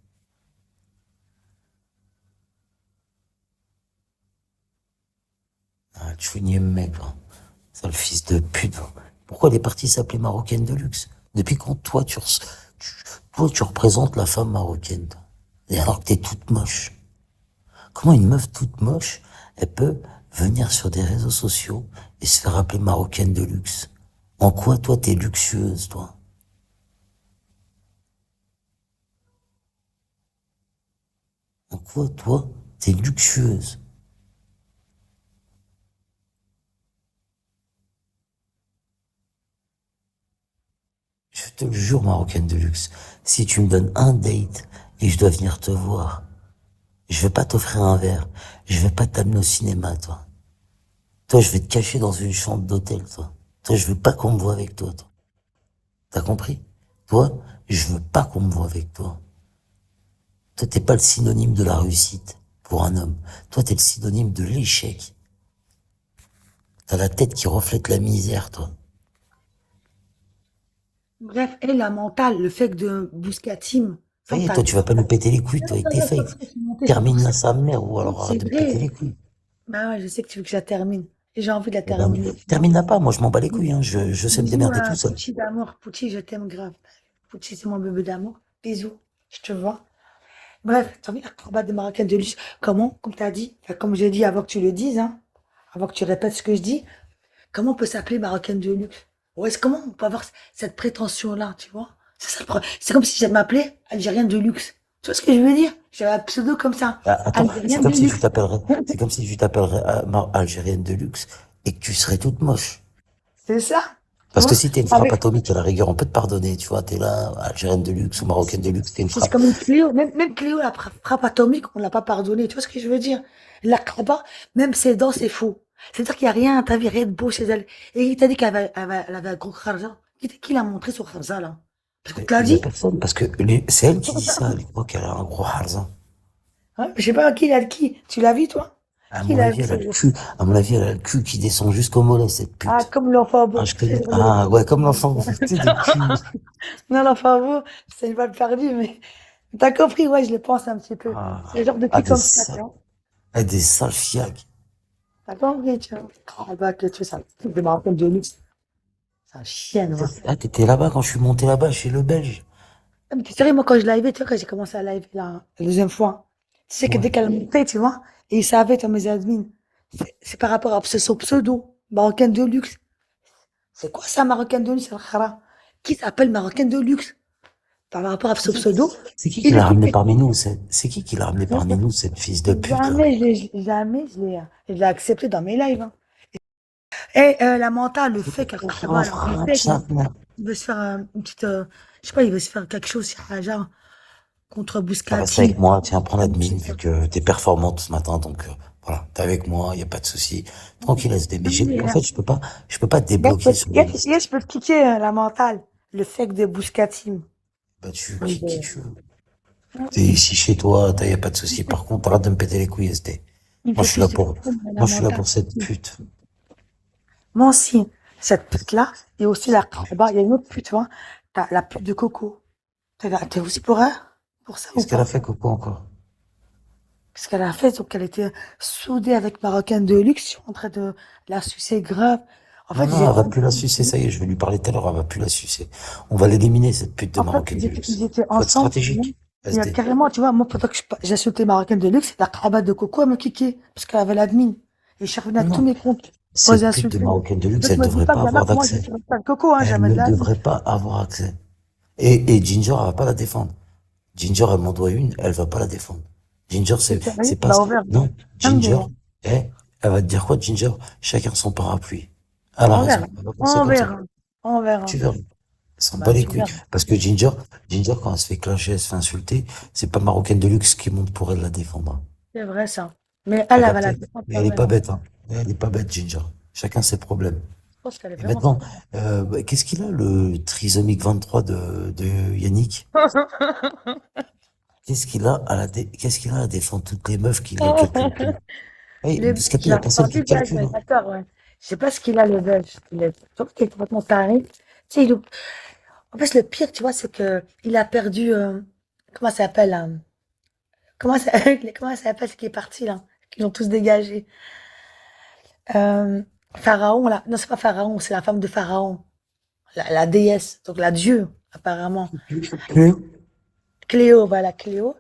Ah, tu fouilles mec, va. Sale fils de pute, va. Pourquoi elle est partie s'appeler marocaine de luxe? Depuis quand toi, toi, tu représentes la femme marocaine, toi. Et alors que t'es toute moche. Comment une meuf toute moche, elle peut venir sur des réseaux sociaux et se faire appeler marocaine de luxe? En quoi, toi, t'es luxueuse, toi? En quoi, toi, t'es luxueuse? Je te le jure, marocaine de luxe. Si tu me donnes un date et je dois venir te voir, je vais pas t'offrir un verre. Je vais pas t'amener au cinéma, toi. Toi, je vais te cacher dans une chambre d'hôtel, toi. Toi, je veux pas qu'on me voie avec toi, toi. T'as compris? Toi, je veux pas qu'on me voie avec toi. Toi, t'es pas le synonyme de la réussite pour un homme. Toi, t'es le synonyme de l'échec. T'as la tête qui reflète la misère, toi. Bref, elle, la mentale, le fait de Bouscatim, Ça sans y est, ta... toi, tu vas pas nous péter les couilles, toi, et tes fakes. C'est pour Termine ça. là sa mère, ou alors C'est arrête de me péter vrai. les couilles. Bah ouais, je sais que tu veux que je la termine. Et j'ai envie de la Eh ben, terminer, tu vois. termine là pas, moi, je m'en bats les couilles, hein. Je sais me Bisous démerder tout à seul. Pouti d'amour. Pouti, je t'aime grave. Pouti, c'est mon bébé d'amour. Bisous. Je te vois. Bref, t'as vu la combat des Marocains de luxe? Comment, comme t'as dit, enfin, comme j'ai dit avant que tu le dises, hein, avant que tu répètes ce que je dis, comment on peut s'appeler Marocaine de luxe? Ouais, comment on peut avoir cette prétention-là, tu vois? C'est comme si je m'appelais Algérienne de luxe. Tu vois ce que je veux dire? J'avais un pseudo comme ça. Ah, attends, c'est Algérienne comme de si tu luxe. t'appellerais, c'est comme si tu t'appellerais Algérienne de luxe et que tu serais toute moche. C'est ça, tu Parce que vois? si t'es une frappe Avec, atomique, à la rigueur, on peut te pardonner, tu vois, t'es là, Algérienne de luxe ou Marocaine de luxe, t'es une c'est frappe. comme une Cléo. Même Cléo, la frappe atomique, on l'a pas pardonné. Tu vois ce que je veux dire? La Kaaba, même ses dents, c'est faux. C'est-à-dire qu'il n'y a rien, t'as vu, rien de beau chez elle. Et il t'a dit elle avait un gros kharza. Qui l'a montré sur kharza, là? Parce qu'on te l'a Il y a dit? personne, parce que c'est elle qui dit ça, elle croit qu'elle a un gros harzan. Hein, je sais pas qui l'a qui. Tu l'as vu, toi? À Qui mon l'a avis, vu? elle a le cul, à mon avis, elle a le cul qui descend jusqu'au mollet, cette Ah, pute. comme l'enfant Ah, beau. je connais, ah, ouais, comme l'enfant, t'es de cul. Non, l'enfant beau, c'est une balle perdue, mais t'as compris, ouais, je le pense un petit peu. C'est le genre de Ah, cul comme ça, tu vois. des sales fiacs. T'as compris, tu vois. Ah, bah, que tu fais ça. De me raconter de luxe. C'est un chien, ouais. Ah, t'étais là-bas quand je suis monté là-bas chez le Belge. Ah, mais t'es sérieux, moi, quand je l'avais, tu vois, quand j'ai commencé à live, là, la deuxième fois, tu sais que Ouais. dès qu'elle montait, tu vois, et ils savaient, toi, mes admins, c'est par rapport à son pseudo, marocaine de luxe. C'est quoi ça, marocaine de luxe, Al-Khara? Qui s'appelle marocaine de luxe? Par rapport à C'est son qui, pseudo, c'est qui il l'a est ramené kiffé. parmi nous, c'est qui l'a ramené parmi nous, cette fils de pute, là? Jamais je l'ai accepté dans mes lives, hein. Et la mentale, le fait qu'elle Frère, on fera un chat, merde. il veut se faire une petite, je sais pas, il veut se faire quelque chose, Haja, contre T'as resté Bouscati. avec moi, tiens, prends l'admin, vu que t'es performante ce matin, donc, voilà, t'es avec moi, y a pas de souci. Tranquille, SD. Mais en fait, je peux pas te débloquer sur les listes. Je peux te kicker la mentale, le fait de Bouscati. Bah, tu qui tu veux. T'es ici chez toi, y a pas de souci. Par contre, arrête de me péter les couilles, SD. Il Moi, fait je suis là plus de pour, la moi, je suis là mentale. pour cette pute. Moi aussi, cette pute-là, et aussi la Kaaba, il y a une autre pute, tu vois, t'as la pute de Coco. T'es aussi pour elle? Pour ça ou Qu'est-ce qu'elle a pas? fait, Coco, encore? Ce qu'elle a fait, donc elle était soudée avec Marocaine de luxe, je suis en train de la sucer grave. En Non, fait, non, elle va plus la sucer, ça y est, je vais lui parler tout à l'heure, elle va plus la sucer. On va l'éliminer, cette pute de Marocaine de ils luxe. étaient Faut être ensemble, tu vois. stratégique, Il y a SD. carrément, tu vois, moi, pendant que j'insultais Marocaine de luxe, la Kaaba de Coco, elle me kickait, parce qu'elle avait l'admin. Et je suis revenu Non, avec tous non, mes comptes pour les cette pute de insulter. Marocaine de luxe, Donc, elle me dis devrait pas pas que la avoir meuf, moi, je d'accès. suis pas de Coco, hein, Elle jamais de ne la vie. devrait pas avoir accès. Et Ginger, elle va pas la défendre. Ginger, elle m'en doit une, elle va pas la défendre. Ginger, C'est sérieux? c'est pas, Bah, on verra. non, Ginger, MDR. eh, elle va te dire quoi, Ginger? Chacun son parapluie. Elle a On raison, verra. elle va penser On comme ça. verra. On verra. Tu verras. Elle s'en bat Bah, les tu couilles. verras. Parce que Ginger, quand elle se fait clasher, elle se fait insulter, c'est pas Marocaine de luxe qui monte pour elle la défendre, hein. C'est vrai, ça. Mais T'as elle va la capté? défendre Mais quand elle est même, pas hein. bête, hein. Elle est pas bête, Ginger. Chacun ses problèmes. Je pense qu'elle est Et vraiment maintenant, forte. qu'est-ce qu'il a, le trisomique 23 de Yannick? Qu'est-ce qu'il a à défendre toutes les meufs qui le calculent tout? Eh, Bouscapé, il y a J'ai personne qui entendu le belge, calcule, ouais, hein. d'accord, ouais. Je sais pas ce qu'il a, le belge. Je trouve qu'il est complètement taré. Tu sais, en fait, le pire, tu vois, c'est que il a perdu, comment ça s'appelle, là? Comment ça s'appelle, ce qui est parti, là? Qu'ils ont tous dégagé. Euh, Pharaon, là. Non, c'est pas Pharaon, c'est la femme de Pharaon. La déesse, donc la dieu, apparemment. Cléo? Cléo, voilà, Cléo.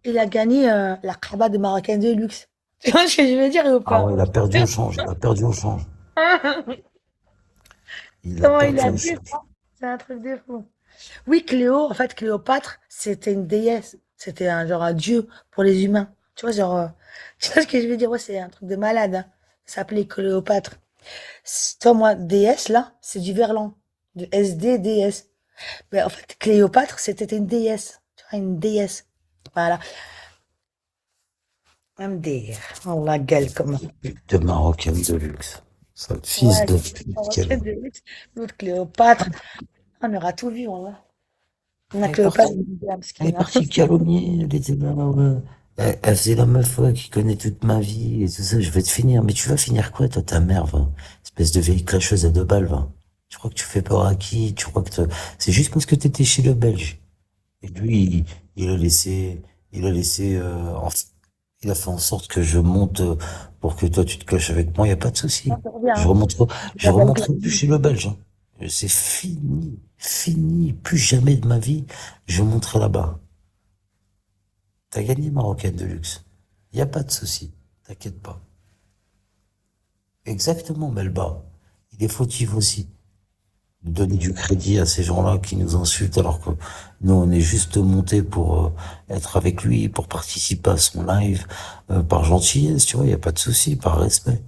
Il a gagné la Kaaba de Marocaine de luxe. Tu vois ce que je veux dire ou Ah pas? ouais, il a perdu au change, il a perdu au change. Il a Comment il perdu a au dit change. ça? C'est un truc de fou. Oui, Cléo, en fait, Cléopâtre, c'était une déesse. C'était un genre un dieu pour les humains. Tu vois, genre, tu vois ce que je veux dire? Ouais, c'est un truc de malade, hein. Ça s'appelait Cléopâtre. Toi, moi, déesse, là, c'est du verlan. De SD, déesse. Mais en fait, Cléopâtre, c'était une déesse. Tu vois, une déesse. Voilà. MDR. Oh, la gueule, comment. De marocaine de luxe. Sale fils Ouais, de c'est pute, marocaine de luxe. L'autre Cléopâtre. On aura tout vu, on a. On a Elle est Cléopâtre, partie, parce elle est qu'il a. partie calomnier, elle était là, ouais. Elle faisait la meuf, ouais, qui connaît toute ma vie et tout ça. Je vais te finir. Mais tu vas finir quoi, toi, ta mère, va? Espèce de vieille clasheuse à 2 balles, va. Tu crois que tu fais peur à qui? Tu crois que c'est juste parce que t'étais chez le Belge. Et lui, il a laissé, il a laissé, il a fait en sorte que je monte pour que toi tu te clashes avec moi. Y a pas de souci. Non, c'est bien, Je hein. remonterai, je La belle remonterai plus classe. chez le Belge, hein. C'est fini, fini. Plus jamais de ma vie, je monterai là-bas. T'as gagné Marocaine de luxe. Y a pas de souci. T'inquiète pas. Exactement, Melba. Il est fautif aussi. Donner du crédit à ces gens-là qui nous insultent alors que nous on est juste monté pour être avec lui, pour participer à son live, par gentillesse, tu vois, y a pas de souci, par respect.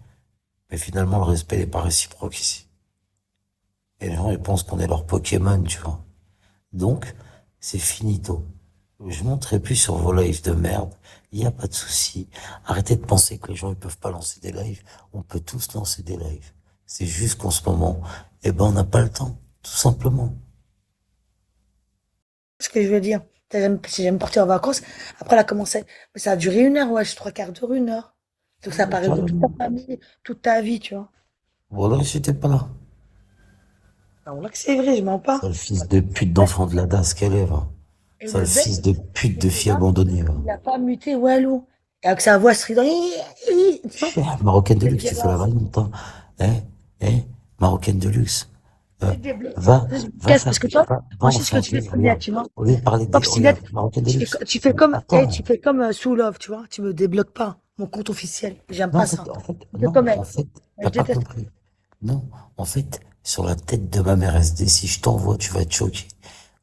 Mais finalement le respect n'est pas réciproque ici. Et les gens ils pensent qu'on est leur Pokémon, tu vois. Donc c'est finito. Je monterai plus sur vos lives de merde. Il y a pas de souci. Arrêtez de penser que les gens ils peuvent pas lancer des lives. On peut tous lancer des lives. C'est juste qu'en ce moment, eh ben on n'a pas le temps, tout simplement. Ce que je veux dire. Si j'aime partir en vacances, après, elle a commencé. Mais ça a duré 1 heure, ouais, 3 quarts d'heure, 1 heure. Donc, ça Ouais, paraît de toute ta carrément. famille, toute ta vie, tu vois. Voilà, j'étais pas là. Alors là, que c'est vrai, je mens pas. Sale fils de pute d'enfant de la DAS qu'elle est, va. Et Sale le bête, fils de pute c'est de que fille là, abandonnée, va. il n'a pas muté Walou. Et avec sa voix stridente, tu vois, Cher, Marocaine de il luxe, tu fais la violence. vaillante, hein. Eh, eh, Marocaine de luxe. Je débloque. Va, Je me va casse faire, parce que toi, va moi, je en sais ce que faire tu fais des, très bien, regarde. tu vois. Au lieu de parler Hop, des, Sinette, regarde, Marocaine de luxe. tu fais comme, tu Attends. fais comme Sous Love, tu vois. Tu me débloques pas mon compte officiel. J'aime Non, pas ça. Je fais non, comme elle. en fait, Je t'as pas déteste. compris. Non, en fait, sur la tête de ma mère SD, si je t'envoie, tu vas être choqué.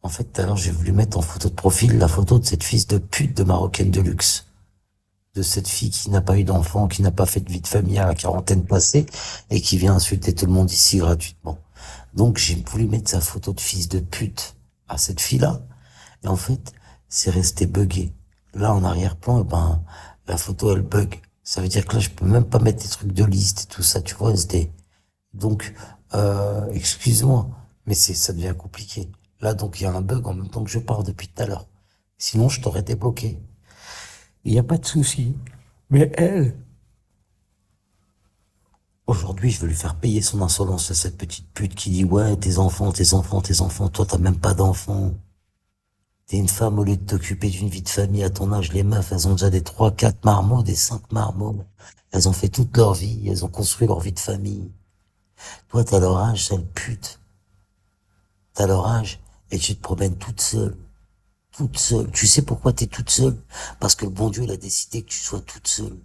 En fait, tout à l'heure, j'ai voulu mettre en photo de profil la photo de cette fils de pute de Marocaine de luxe. De cette fille qui n'a pas eu d'enfant, qui n'a pas fait de vie de famille à la quarantaine passée, et qui vient insulter tout le monde ici gratuitement. Donc, j'ai voulu mettre sa photo de fils de pute à cette fille-là. Et en fait, c'est resté buggé. Là, en arrière-plan, eh ben, la photo, elle bug. Ça veut dire que là, je peux même pas mettre des trucs de liste et tout ça, tu vois, SD. Donc, excuse-moi, mais ça devient compliqué. Là, donc, il y a un bug en même temps que je pars depuis tout à l'heure. Sinon, je t'aurais débloqué. Il n'y a pas de souci. Mais elle, aujourd'hui, je veux lui faire payer son insolence à cette petite pute qui dit, ouais, tes enfants, tes enfants, tes enfants, toi, t'as même pas d'enfants. T'es une femme, au lieu de t'occuper d'une vie de famille à ton âge, les meufs, elles ont déjà des 3, 4 marmots, des 5 marmots. Elles ont fait toute leur vie, elles ont construit leur vie de famille. Toi, t'as leur âge, sale pute. T'as leur âge, et tu te promènes toute seule. Toute seule. Tu sais pourquoi t'es toute seule? Parce que le bon Dieu, il a décidé que tu sois toute seule.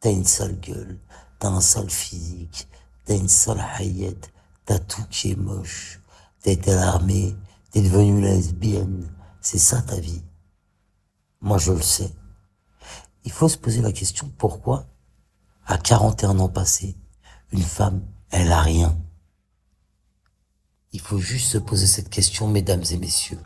T'as une sale gueule, t'as un sale physique, t'as une sale haillette, t'as tout qui est moche. T'as été à l'armée, t'es devenue lesbienne. C'est ça ta vie. Moi, je le sais. Il faut se poser la question, pourquoi, à 41 ans passés, une femme, elle a rien? Il faut juste se poser cette question, mesdames et messieurs.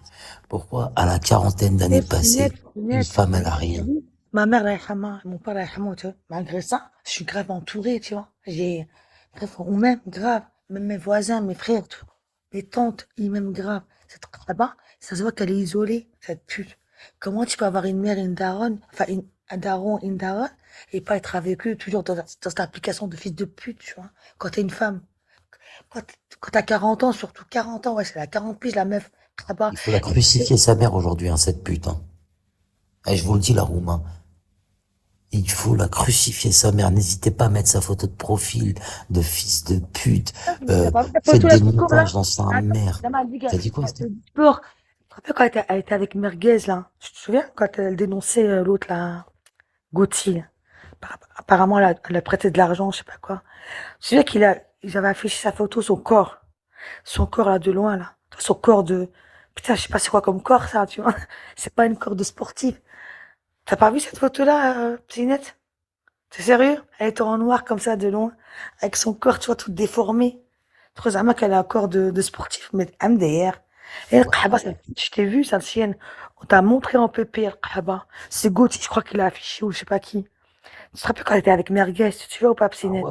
Pourquoi, à la quarantaine d'années passées, une femme, elle a rien? Ma mère, là, mon père, là, tu vois. Malgré ça, je suis grave entourée, tu vois. Ou même, grave, même mes voisins, mes frères, tu vois. Mes tantes, ils m'aiment grave. Cette là-bas, ça se voit qu'elle est isolée, cette pute. Comment tu peux avoir une mère et une daronne, enfin, un daron et une daronne, et pas être avec eux, toujours dans cette application de fils de pute, tu vois. Quand t'es une femme. Quand t'as 40 ans, surtout 40 ans, ouais, c'est la 40 piges, la meuf, là-bas. Il faut la crucifier sa mère aujourd'hui, hein, cette pute, hein. Et je vous le dis, la Roumain. Il faut la crucifier sa mère. N'hésitez pas à mettre sa photo de profil de fils de pute. T'as pas vu la Faites photo, là, des du corps, là? montages dans sa Attends, mère. la m'a dit, T'as dit quoi, c'était? du sport. Tu te rappelles quand elle était avec Merguez, là? Tu te souviens? Quand elle dénonçait l'autre, là, Gauthier. Apparemment, elle a prêté de l'argent, je sais pas quoi. Tu te souviens ils avaient affiché sa photo, son corps. Son corps, là, de loin, là. Son corps Putain, je sais pas c'est quoi comme corps, ça, tu vois. C'est pas une corps de sportif. T'as pas vu cette photo-là, Pinette? C'est sérieux? Elle était en noir comme ça de loin, avec son corps, tu vois, tout déformé. Trop zama qu'elle a un corps de sportif, mais MDR. Et le Kahaba, je t'ai vu, ça, sienne. On t'a montré en PP, le Kahaba. C'est Gauthier, je crois qu'il l'a affiché, ou je sais pas qui. Tu te rappelles quand elle était avec Merguez, tu vois, ou pas, Ah Pinette?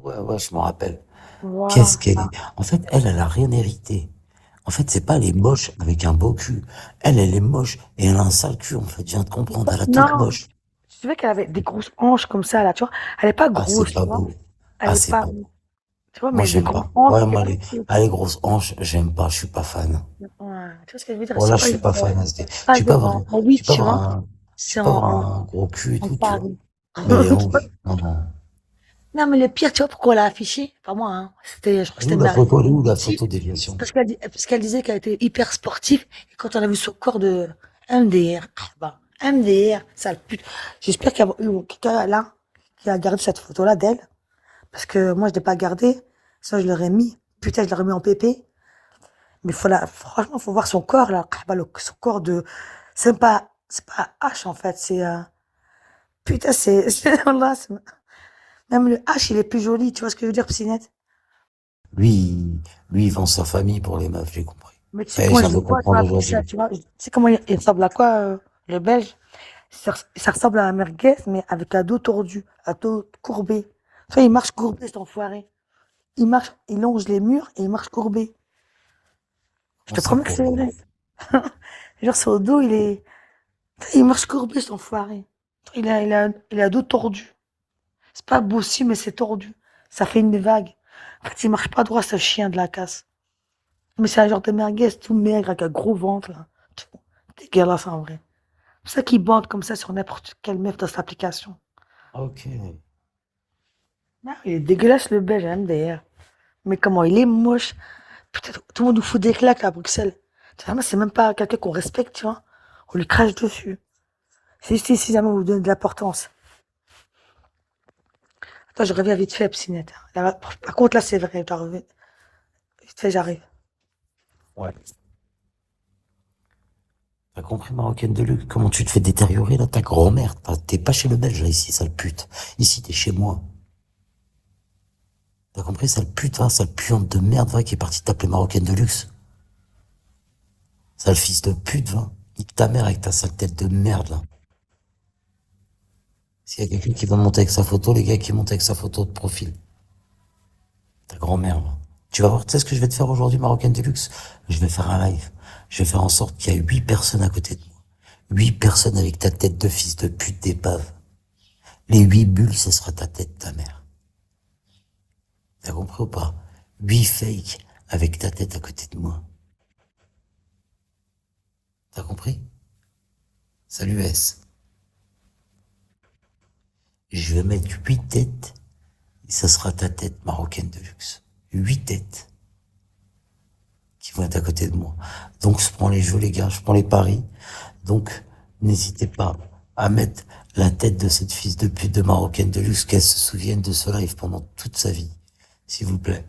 ouais, je me rappelle. Voilà. Qu'est-ce qu'elle est? En fait, elle a rien hérité. En fait, c'est pas elle est moche avec un beau cul. Elle est moche et elle a un sale cul, en fait. Je viens de comprendre. Elle a toute Non, moche. tu savais qu'elle avait des grosses hanches comme ça, là, tu vois. Elle est pas Ah, c'est grosse, tu pas vois. beau. Elle Ah, est c'est pas, pas beau. tu vois, Moi, mais des j'aime grosses pas. hanches. Ouais, moi, les grosses hanches, j'aime pas. Je suis pas fan. Ouais, tu vois ce que je veux dire? Bon, C'est là, je pas suis une, pas fan, SD. pas genre en 8, Tu peux tu avoir vois. un, tu C'est peux avoir un gros cul et en tout, tu vois. Paris. Mais en 8, non, non. Non, mais le pire, tu vois pourquoi on l'a affiché? Pas moi, hein. C'était, je crois que Elle est c'était où la Marie. photo? Elle est où la Si, photo déviation? parce qu'elle disait qu'elle était hyper sportive. Et quand on a vu son corps de MDR, ah bah, MDR, sale pute. J'espère qu'il y a eu quelqu'un là qui a gardé cette photo-là d'elle. Parce que moi, je l'ai pas gardée. Ça, je l'aurais mis. Putain, je l'aurais mis en PP. Mais franchement, faut voir son corps, là. Ah bah, son corps de, c'est pas H, en fait. Putain, voilà, même le H, il est plus joli. Tu vois ce que je veux dire, Psynette? Lui, il vend sa famille pour les meufs, j'ai compris. Mais tu sais Ça y est, je comment je viens de le vois, comprendre toi, comme ça, aujourd'hui. tu vois? Tu sais comment il ressemble à quoi, le Belge? Ça ressemble à un merguez, mais avec un dos tordu, un dos courbé. Tu vois, il marche courbé, cet enfoiré. Il longe les murs et il marche courbé. Je Comment te ça promets que c'est courbé? vrai. Genre, son dos, il marche courbé, cet enfoiré. Il a un dos tordu. C'est pas bossu, mais c'est tordu. Ça fait une vague. En fait, il marche pas droit, ce chien de la casse. Mais c'est un genre de merguez tout maigre, avec un gros ventre, là. Tout dégueulasse, en vrai. C'est pour ça qu'il bande comme ça sur n'importe quelle meuf dans cette application. Ok. Ah, il est dégueulasse, le belge, MDR. Mais comment il est moche. Peut-être tout le monde nous fout des claques à Bruxelles. Vraiment, c'est même pas quelqu'un qu'on respecte, tu vois. On lui crache dessus. C'est juste si jamais on vous donne de l'importance. Attends, je reviens vite fait, Psynette. Là, par contre, là, c'est vrai. Je dois revenir. Vite fait, j'arrive. Ouais. T'as compris, Marocaine de luxe? Comment tu te fais détériorer, là, ta grand-mère? T'es pas chez le Belge, là, ici, sale pute. Ici, t'es chez moi. T'as compris, sale pute, va, sale puante de merde, va, qui est partie t'appeler Marocaine de luxe? Sale fils de pute, va. Nique ta mère avec ta sale tête de merde, là. S'il y a quelqu'un qui va monter avec sa photo, les gars qui montent avec sa photo de profil. Ta grand-mère, va. Tu vas voir, tu sais ce que je vais te faire aujourd'hui, Marocaine de luxe? Je vais faire un live. Je vais faire en sorte qu'il y ait 8 personnes à côté de moi. 8 personnes avec ta tête de fils de pute d'épave. Les 8 bulles, ce sera ta tête, ta mère. T'as compris ou pas? 8 fakes avec ta tête à côté de moi. T'as compris? Salut S. Je vais mettre 8 têtes et ça sera ta tête marocaine de luxe. 8 têtes qui vont être à côté de moi. Donc je prends les jeux les gars, je prends les paris. Donc n'hésitez pas à mettre la tête de cette fils de pute de marocaine de luxe, qu'elle se souvienne de ce live pendant toute sa vie. S'il vous plaît.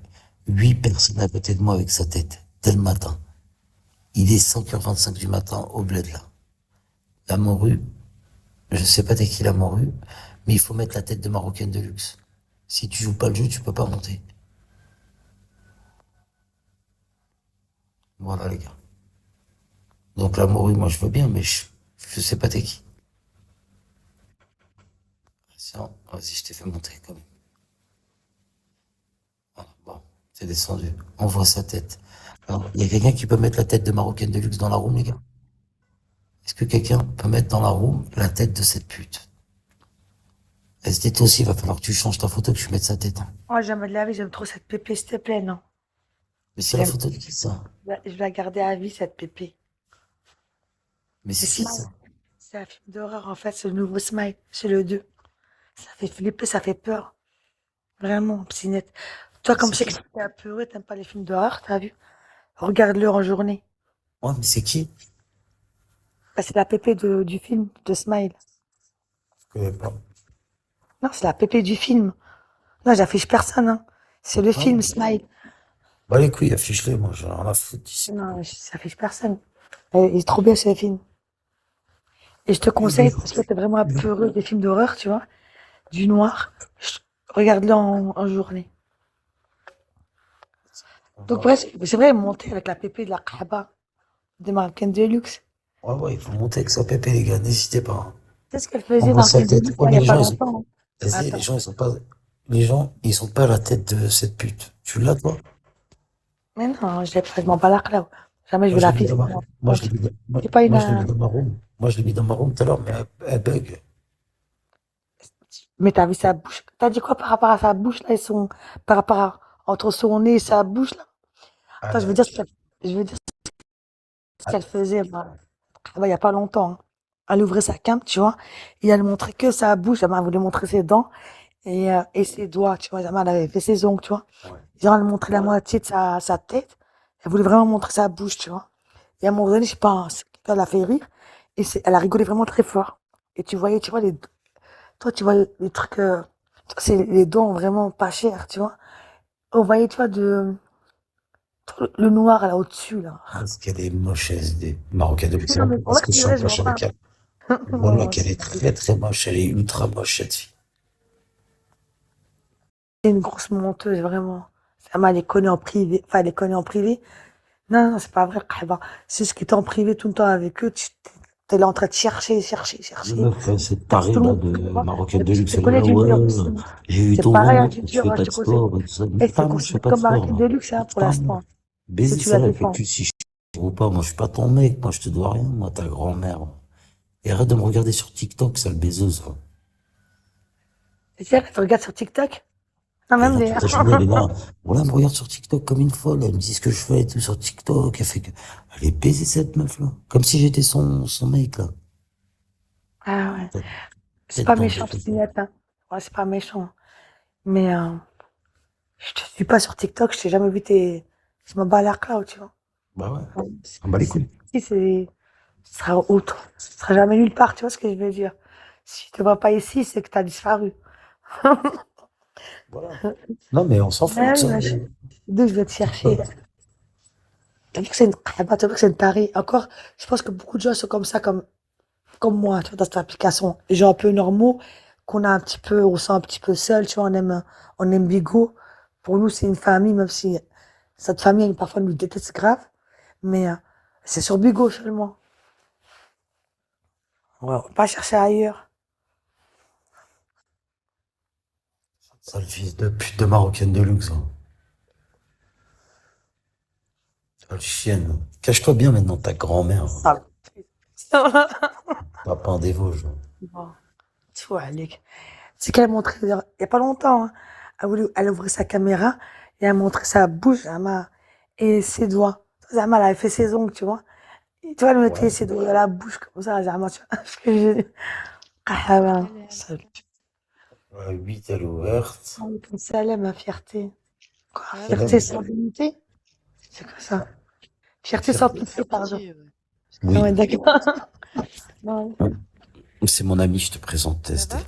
8 personnes à côté de moi avec sa tête, dès le matin. Il est 5h25 du matin au bled là. La morue, je sais pas t'es qui la morue, mais il faut mettre la tête de marocaine de luxe. Si tu joues pas le jeu, tu peux pas monter. Voilà les gars. Donc la morue, moi je veux bien, mais je sais pas t'es qui. Tiens, vas-y, je t'ai fait monter quand même. Voilà, bon, c'est descendu. On voit sa tête. Alors, il y a quelqu'un qui peut mettre la tête de marocaine de luxe dans la room, les gars? Est-ce que quelqu'un peut mettre dans la room la tête de cette pute? SD, toi aussi, il va falloir que tu changes ta photo, que tu mettes sa tête, hein. Oh, jamais de la vie, j'aime trop cette pépé, s'il te plaît, non. Mais c'est la J'aime. photo de qui, ça? Je vais la garder à vie, cette pépé. Mais C'est c'est qui, Smile. ça? C'est un film d'horreur, en fait, c'est le nouveau Smile. C'est le 2. Ça fait flipper, ça fait peur. Vraiment, Psynette. Toi, Mais comme c'est je sais qui? que t'es apeuré, t'aimes pas les films d'horreur, t'as vu? Regarde-le en journée. Ouais, mais c'est qui? Bah, c'est la pépé du film, de Smile. Je connais pas. Non, c'est la pépé du film. Non, j'affiche personne, hein. C'est le Ah, film Smile. bah les couilles, affiche-les, moi, j'en ai rien à foutre d'ici. Non, j'affiche personne. Il est trop bien ce film. Et je te conseille, parce que t'es vraiment peureux des films d'horreur, tu vois, du noir, regarde-le en journée. Donc, ouais, c'est vrai, monter avec la pépé de la Kaaba, des Marocains de luxe. Ouais, il faut monter avec sa pépé, les gars, n'hésitez pas, hein. Tu sais ce qu'elle faisait Envoie dans sa Marocains de tête. luxe, Ouais, il y mais a les pas gens, longtemps. vas-y, les Attends. gens, ils sont pas, les gens, ils sont pas à la tête de cette pute. Tu l'as, toi? Mais non, je l'ai pas, je m'en bats la clave. Jamais je Moi, vais je la l'ai mis fixe. dans ma, moi, je l'ai mis dans, C'est pas une. moi, je l'ai mis dans ma room. Moi, je l'ai mis dans ma room tout à l'heure, mais elle bug. Mais t'as vu sa bouche? T'as dit quoi par rapport à sa bouche, là, par rapport entre son nez et sa bouche, là? Attends, Elle, je veux dire ce qu'elle faisait, bah, il y a pas longtemps, hein. Elle ouvrait sa cam, tu vois, et elle montrait que sa bouche, elle voulait montrer ses dents et ses doigts, tu vois, elle avait fait ses ongles, tu vois. ouais. Genre, elle montrait la moitié de sa tête, elle voulait vraiment montrer sa bouche, tu vois. Et à un moment donné, je sais pas, elle a fait rire, elle a rigolé vraiment très fort. Et tu voyais, tu vois, toi, tu vois les trucs, c'est les dents vraiment pas chères, tu vois. On voyait, tu vois, le noir là au-dessus, là. Parce qu'elle est moche, des Marocaines de luxe. Non, mais pour Parce vrai, que je c'est suis en vrai, je poche vois pas. avec elle. Voilà, Non, qu'elle est très, très moche. Elle est ultra moche, cette fille. c'est une grosse menteuse, vraiment. Elle les connaît en privé. Enfin, elle les connaît en privé. Non, non, c'est pas vrai, Khaiba. C'est ce qui est en privé tout le temps avec eux. T'es là en train de chercher, chercher, La chercher. meuf, cette Parce que tarée, tout le là, monde, de tu vois. Marocaine Et de puis, je luxe, te elle est connais là, Ginger ouais, aussi. j'ai vu C'est ton pareil à ventre, tu Ginger, fais hein, pas je de te conseille. sport, et tout ça. Et c'est Putain, moi, je fais considéré pas de comme sport, Marocaine de moi. luxe, hein, pour Putain, moi. l'instant. Si Baiser tu la celle-là, elle fait défends. que si je ou pas. Moi, je suis pas ton mec. Moi, je te dois rien, moi, ta grand-mère. Et arrête de me regarder sur TikTok, sale baiseuse, va. Et tu sais, tu regardes sur TikTok? Non, Elle est même là des. toute la journée, elle est là. Voilà, elle me regarde sur TikTok comme une folle. Elle me dit ce que je fais et tout sur TikTok. Elle fait que, elle est baisée, cette meuf-là. Comme si j'étais son mec, là. Ah ouais. Tête C'est tête pas d'envie. méchant, Spinette, hein. Ouais, c'est pas méchant. Mais je te suis pas sur TikTok, je t'ai jamais vu Je m'en bats la cloud, tu vois. Bah ouais. Ouais. On bat les couilles. Si ce sera autre. Ce sera jamais nulle part, tu vois ce que je veux dire. Si je te vois pas ici, c'est que t'as disparu. Voilà. Non, mais on s'en fout Ah de oui, ça. d'où je vais te chercher. T'as vu que c'est une, ah bah, t'as vu que c'est une tarée. Encore, je pense que beaucoup de gens sont comme ça, comme moi, tu vois, dans cette application. Les gens un peu normaux, qu'on a un petit peu, on se sent un petit peu seul, tu vois, on aime Bigo. Pour nous, c'est une famille, même si cette famille, parfois, nous déteste grave. Mais c'est sur Bigo seulement. Ouais, on va pas chercher ailleurs. Sale fils de pute de Marocaine de luxe, hein. Sale chienne. Cache-toi bien maintenant, ta grand-mère, hein. Ah. Papa en des Vosges. Bon, tu vois, Alec. C'est qu'elle a montré, il y a pas longtemps, hein. Elle a ouvert sa caméra et elle a montré sa bouche, Zama, et ses doigts. Zama, elle avait fait ses ongles, tu vois. Et tu vois, elle mettait Ouais. ses doigts dans la bouche, comme ça, Zama, tu vois. Ce que je veux dire. Ah, ben, ça, Ouais, 8, elle est ouverte. comme ça, elle aime ma fierté. Quoi, Ah, Elle fierté aime. sans dignité? C'est quoi ça? Fierté Fierté. sans pitié, pardon. ouais. Ah Oui. ouais, d'accord. Non, C'est mon ami, je te présente, Ça Testé. va?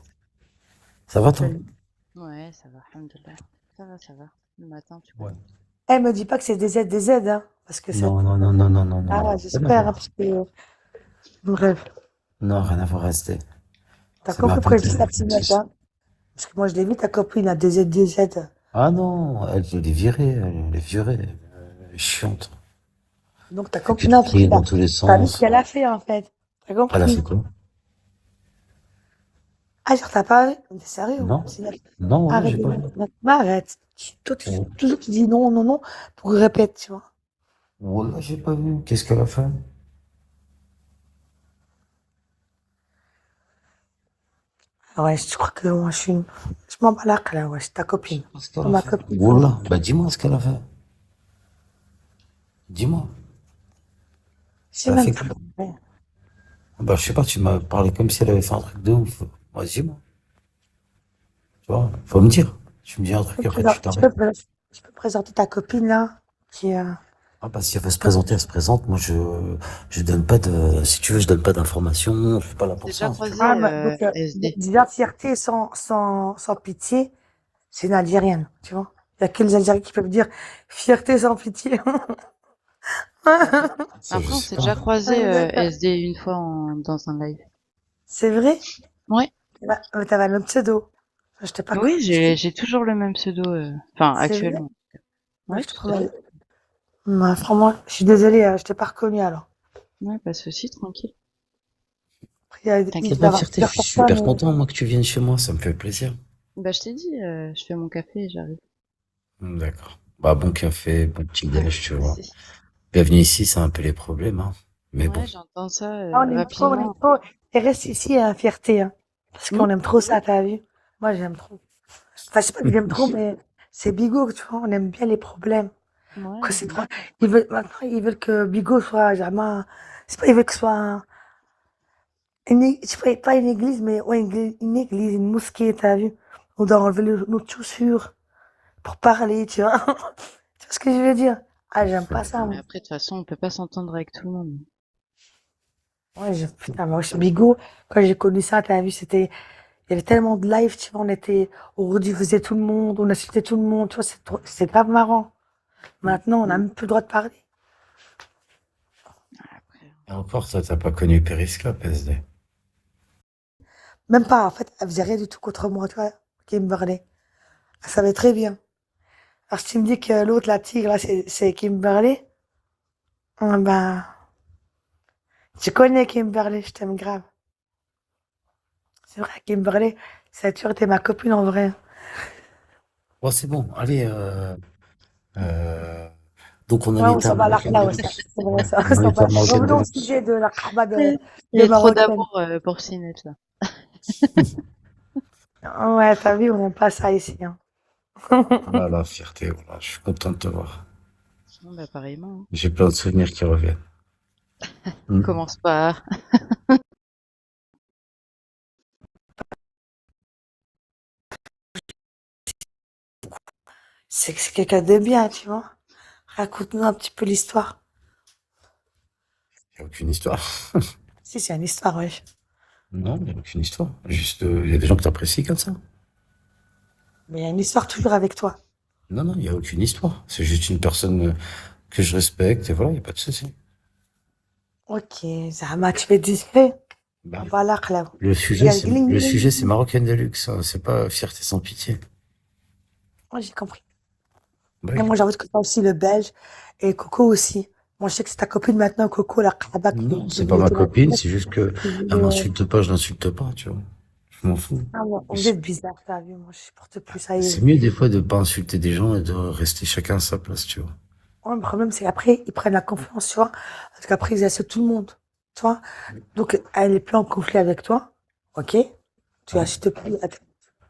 Ça va, toi? Ouais, ça va, alhamdoulilah. Ça va. Le matin, tu Ouais. connais. elle me dit pas que c'est des Z, hein, parce que c'est... Non, non, non, non, non, non, non, Ah, non. Rien à j'espère, hein, voir. parce que... Bref, Non, rien à voir, rester. t'as C'est ma compris pourquoi je pote, dis elle ta est petite petite. note, hein? Parce que moi, je l'ai vu, ta copine a des Z. Ah non, elle est virée, elle est virée. Elle est chiante. Donc, ta Elle fait que copine de a pris crier là. dans tous les T'as vu ce sens. qu'elle a fait, en fait. T'as Elle a compris? fait quoi? Ah, genre, t'as pas vu? T'es sérieux? Non, C'est- non, ouais, Arrête j'ai de pas vu. Mais arrête. Toi, Ouais. toujours, tu dis non, non, non, pour répéter, tu vois. Wallah, j'ai pas vu. Qu'est-ce qu'elle a fait? Ah ouais, je crois que moi, je m'en bats la là, ouais, c'est ta copine. Qu'est-ce Pas qu'elle a ma fait? copine. Wallah, bah dis-moi ce qu'elle a fait. Dis-moi. Je sais Elle a même fait pas. quoi? Ouais. Bah, je sais pas, tu m'as parlé comme si elle avait fait un truc de ouf. Moi, dis-moi. Tu vois, faut me dire. Tu me dis un truc, après tu Tu t'arrêtes. peux, tu peux présenter ta copine, là, qui est... Ah, bah, si elle veut se présenter, elle se présente. Moi, je donne pas de, si tu veux, je donne pas d'informations. Je suis pas là pour T'es ça. déjà croisé Ah, bah, donc, SD. déjà, fierté sans pitié, c'est une Algérienne, tu vois. Il y a que les Algériens qui peuvent dire fierté sans pitié. Ça, je Après, on sais s'est déjà pas. croisé Ouais, SD une fois dans un live. c'est vrai? Ouais. Mais t'avais le même pseudo. Je t'ai pas Oui, connu. j'ai toujours le même pseudo, enfin C'est vrai? actuellement. Moi, Ouais, je te tout à promets. fait. Franchement, je suis désolée, je t'ai pas reconnu alors. Ouais, pas de souci, tranquille. Après, il Eh T'inquiète devait y ben, pas. avoir Fierté, je plusieurs suis super personnes. content, moi, que tu viennes chez moi, ça me fait plaisir. Bah, je t'ai dit, je fais mon café et j'arrive. D'accord. Bah, bon café, bon petit déj, tu vois. Merci. Bienvenue ici, c'est un peu les problèmes, hein. Mais bon. Ouais, j'entends ça Ah, on aime trop, on aime rapidement. trop. Et reste ici, hein, fierté, hein. Parce Hmm. qu'on aime trop ça, t'as vu? Moi, j'aime trop. Enfin, je sais pas que j'aime trop, mais c'est Bigot, tu vois, on aime bien les problèmes. Quoi, Ouais. c'est trop. Maintenant, ils veulent que Bigot soit jamais, c'est pas, ils veulent que ce soit je sais pas une église, mais ouais, une église, une mosquée, t'as vu? On doit enlever nos chaussures pour parler, tu vois? Tu vois ce que je veux dire? Ah, j'aime pas ça, Mais moi. après, de toute façon, on peut pas s'entendre avec tout le monde. Ouais, putain, moi, chez Bigot, quand j'ai connu ça, t'as vu, il y avait tellement de live, tu vois, on rediffusait tout le monde, on insultait tout le monde, tu vois, c'est grave marrant. Maintenant, on a même plus le droit de parler. Après, Et encore, toi, t'as pas connu Periscope, SD. Même pas, en fait, elle faisait rien du tout contre moi, tu vois, Kimberley. Elle savait très bien. Alors, si tu me dis que l'autre, la tigre, là, c'est Kimberley, ben, tu connais Kimberley, je t'aime grave. C'est vrai, Kimberley, ça a toujours été ma copine en vrai. Bon, c'est bon, allez, euh, donc on a Ouais, on l'état s'en va là, marocaine de là, ouais, luxe. c'est vrai, ça, On on a s'en va. l'état marocaine de Revenons au luxe. sujet de la Kaaba il y de a trop Marocaine. d'amour pour Sinette, là. Ouais, t'as vu, on n'aime pas ça ici, hein. Voilà, la fierté, voilà, je suis content de te voir. Bon, bah, pareillement, hein. J'ai plein de souvenirs qui reviennent. Hmm. Commence pas. C'est que c'est quelqu'un de bien, tu vois. Raconte-nous un petit peu l'histoire. Il n'y a aucune histoire. Si, c'est une histoire, ouais. Non, il n'y a aucune histoire. Juste, il y a des gens que tu apprécies comme ça. Mais il y a une histoire toujours avec toi. Non, non, il n'y a aucune histoire. C'est juste une personne que je respecte et voilà, il n'y a pas de souci. Ok, Zahma, tu fais discret. Bah, Voilà, là. le Il y sujet, a le c'est, gling le gling. sujet, c'est Marocaine de luxe, hein. C'est pas fierté sans pitié. Moi, j'ai compris. Bah Et oui. moi, j'avoue que toi aussi, le belge. Et Coco aussi. Moi, je sais que c'est ta copine maintenant, Coco, la Kaaba Non, qui c'est pas voulait ma te la copine, c'est juste que qui elle voulait, m'insulte pas, je l'insulte pas, tu vois. Je m'en fous. Ah, bon, Mais vous êtes bizarre, t'as vu. Moi, je supporte plus ça. c'est mieux des fois de pas insulter des gens et de rester chacun à sa place, tu vois. Ouais, le problème, c'est qu'après, ils prennent la confiance, tu vois. Parce qu'après, ils insultent tout le monde. Tu vois. Donc, elle est plus en conflit avec toi. Ok. Tu Ouais. insultes plus.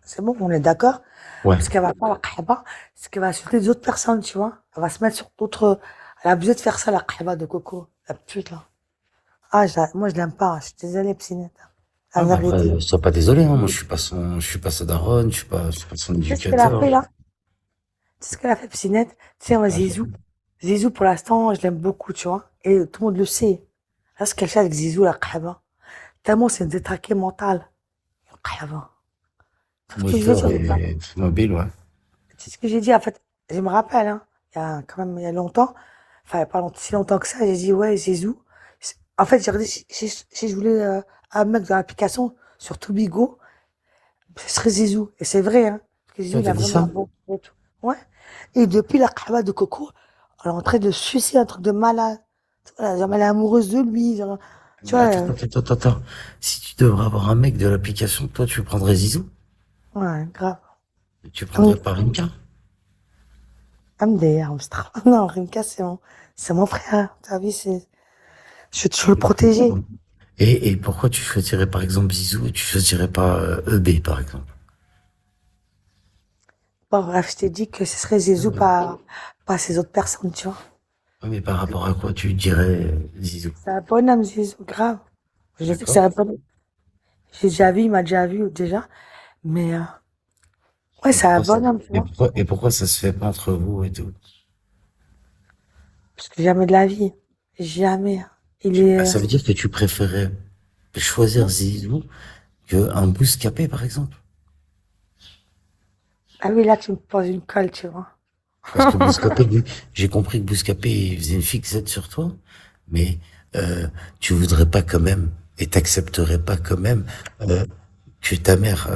C'est bon, on est d'accord. Ouais. Parce qu'elle va pas la khaba, c'est qu'elle va insulter les autres personnes, tu vois. Elle va se mettre sur d'autres. Elle a besoin de faire ça, la khaba de Coco. La pute, là. Ah, moi, je l'aime pas. Je suis désolée, Psynette. La Ah, bah après, vérité. sois pas désolé, hein. Moi, je suis pas sa daronne, je suis pas son Tu sais ce qu'elle a éducateur. fait, là? Tu sais ce qu'elle a fait, Psynette? Tu sais, moi, Ouais. Zizou. Zizou, pour l'instant, je l'aime beaucoup, tu vois. Et tout le monde le sait. Là, ce qu'elle fait avec Zizou, la khaba. Tellement c'est une détraquée mentale. La khaba. Tu vois ce que je veux Moteur dire, ou pas? et mobile, ouais. C'est ce que j'ai dit, en fait. Je me rappelle, hein. Il y a quand même, il y a longtemps. Enfin, il y a pas si longtemps que ça, j'ai dit, ouais, Zizou. En fait, j'ai regardé, si je voulais un mec dans l'application sur Tobigo, ce serait Zizou. Et c'est vrai, hein. Parce que Zizou, Toi, il t'as a dit vraiment un ça? bon et tout. Ouais. Et depuis la khaba de Coco, elle est en train de sucer un truc de malade. Tu vois, genre, elle est amoureuse de lui. Genre, tu Mais vois, attends. Si tu devrais avoir un mec de l'application, toi, tu prendrais Zizou? ouais, grave. Tu prendrais pas Rinka? MDR, non, Rimka, c'est mon frère. T'as vu, je suis toujours le protéger. Et pourquoi tu choisirais par exemple Zizou et tu choisirais pas EB par exemple? Bon, bref, je t'ai dit que ce serait Zizou, pas ces autres personnes, tu vois. Ouais, mais par rapport à quoi tu dirais Zizou? C'est un bonhomme, Zizou, grave. Je sais que c'est D'accord. un bonhomme. J'ai déjà vu, il m'a déjà vu, déjà. Mais, ouais, Et c'est un pourquoi ça, bonhomme, tu vois. et pourquoi ça se fait pas entre vous et tout? Parce que jamais de la vie. Jamais. Il est, Bah, ça veut dire que tu préférais choisir Zizou qu'un Bouscapé par exemple? ah oui, là, tu me poses une colle, tu vois. Parce que Bouscapé, lui, j'ai compris que Bouscapé, il faisait une fixette sur toi, mais tu voudrais pas quand même, et t'accepterais pas quand même, euh, que ta mère,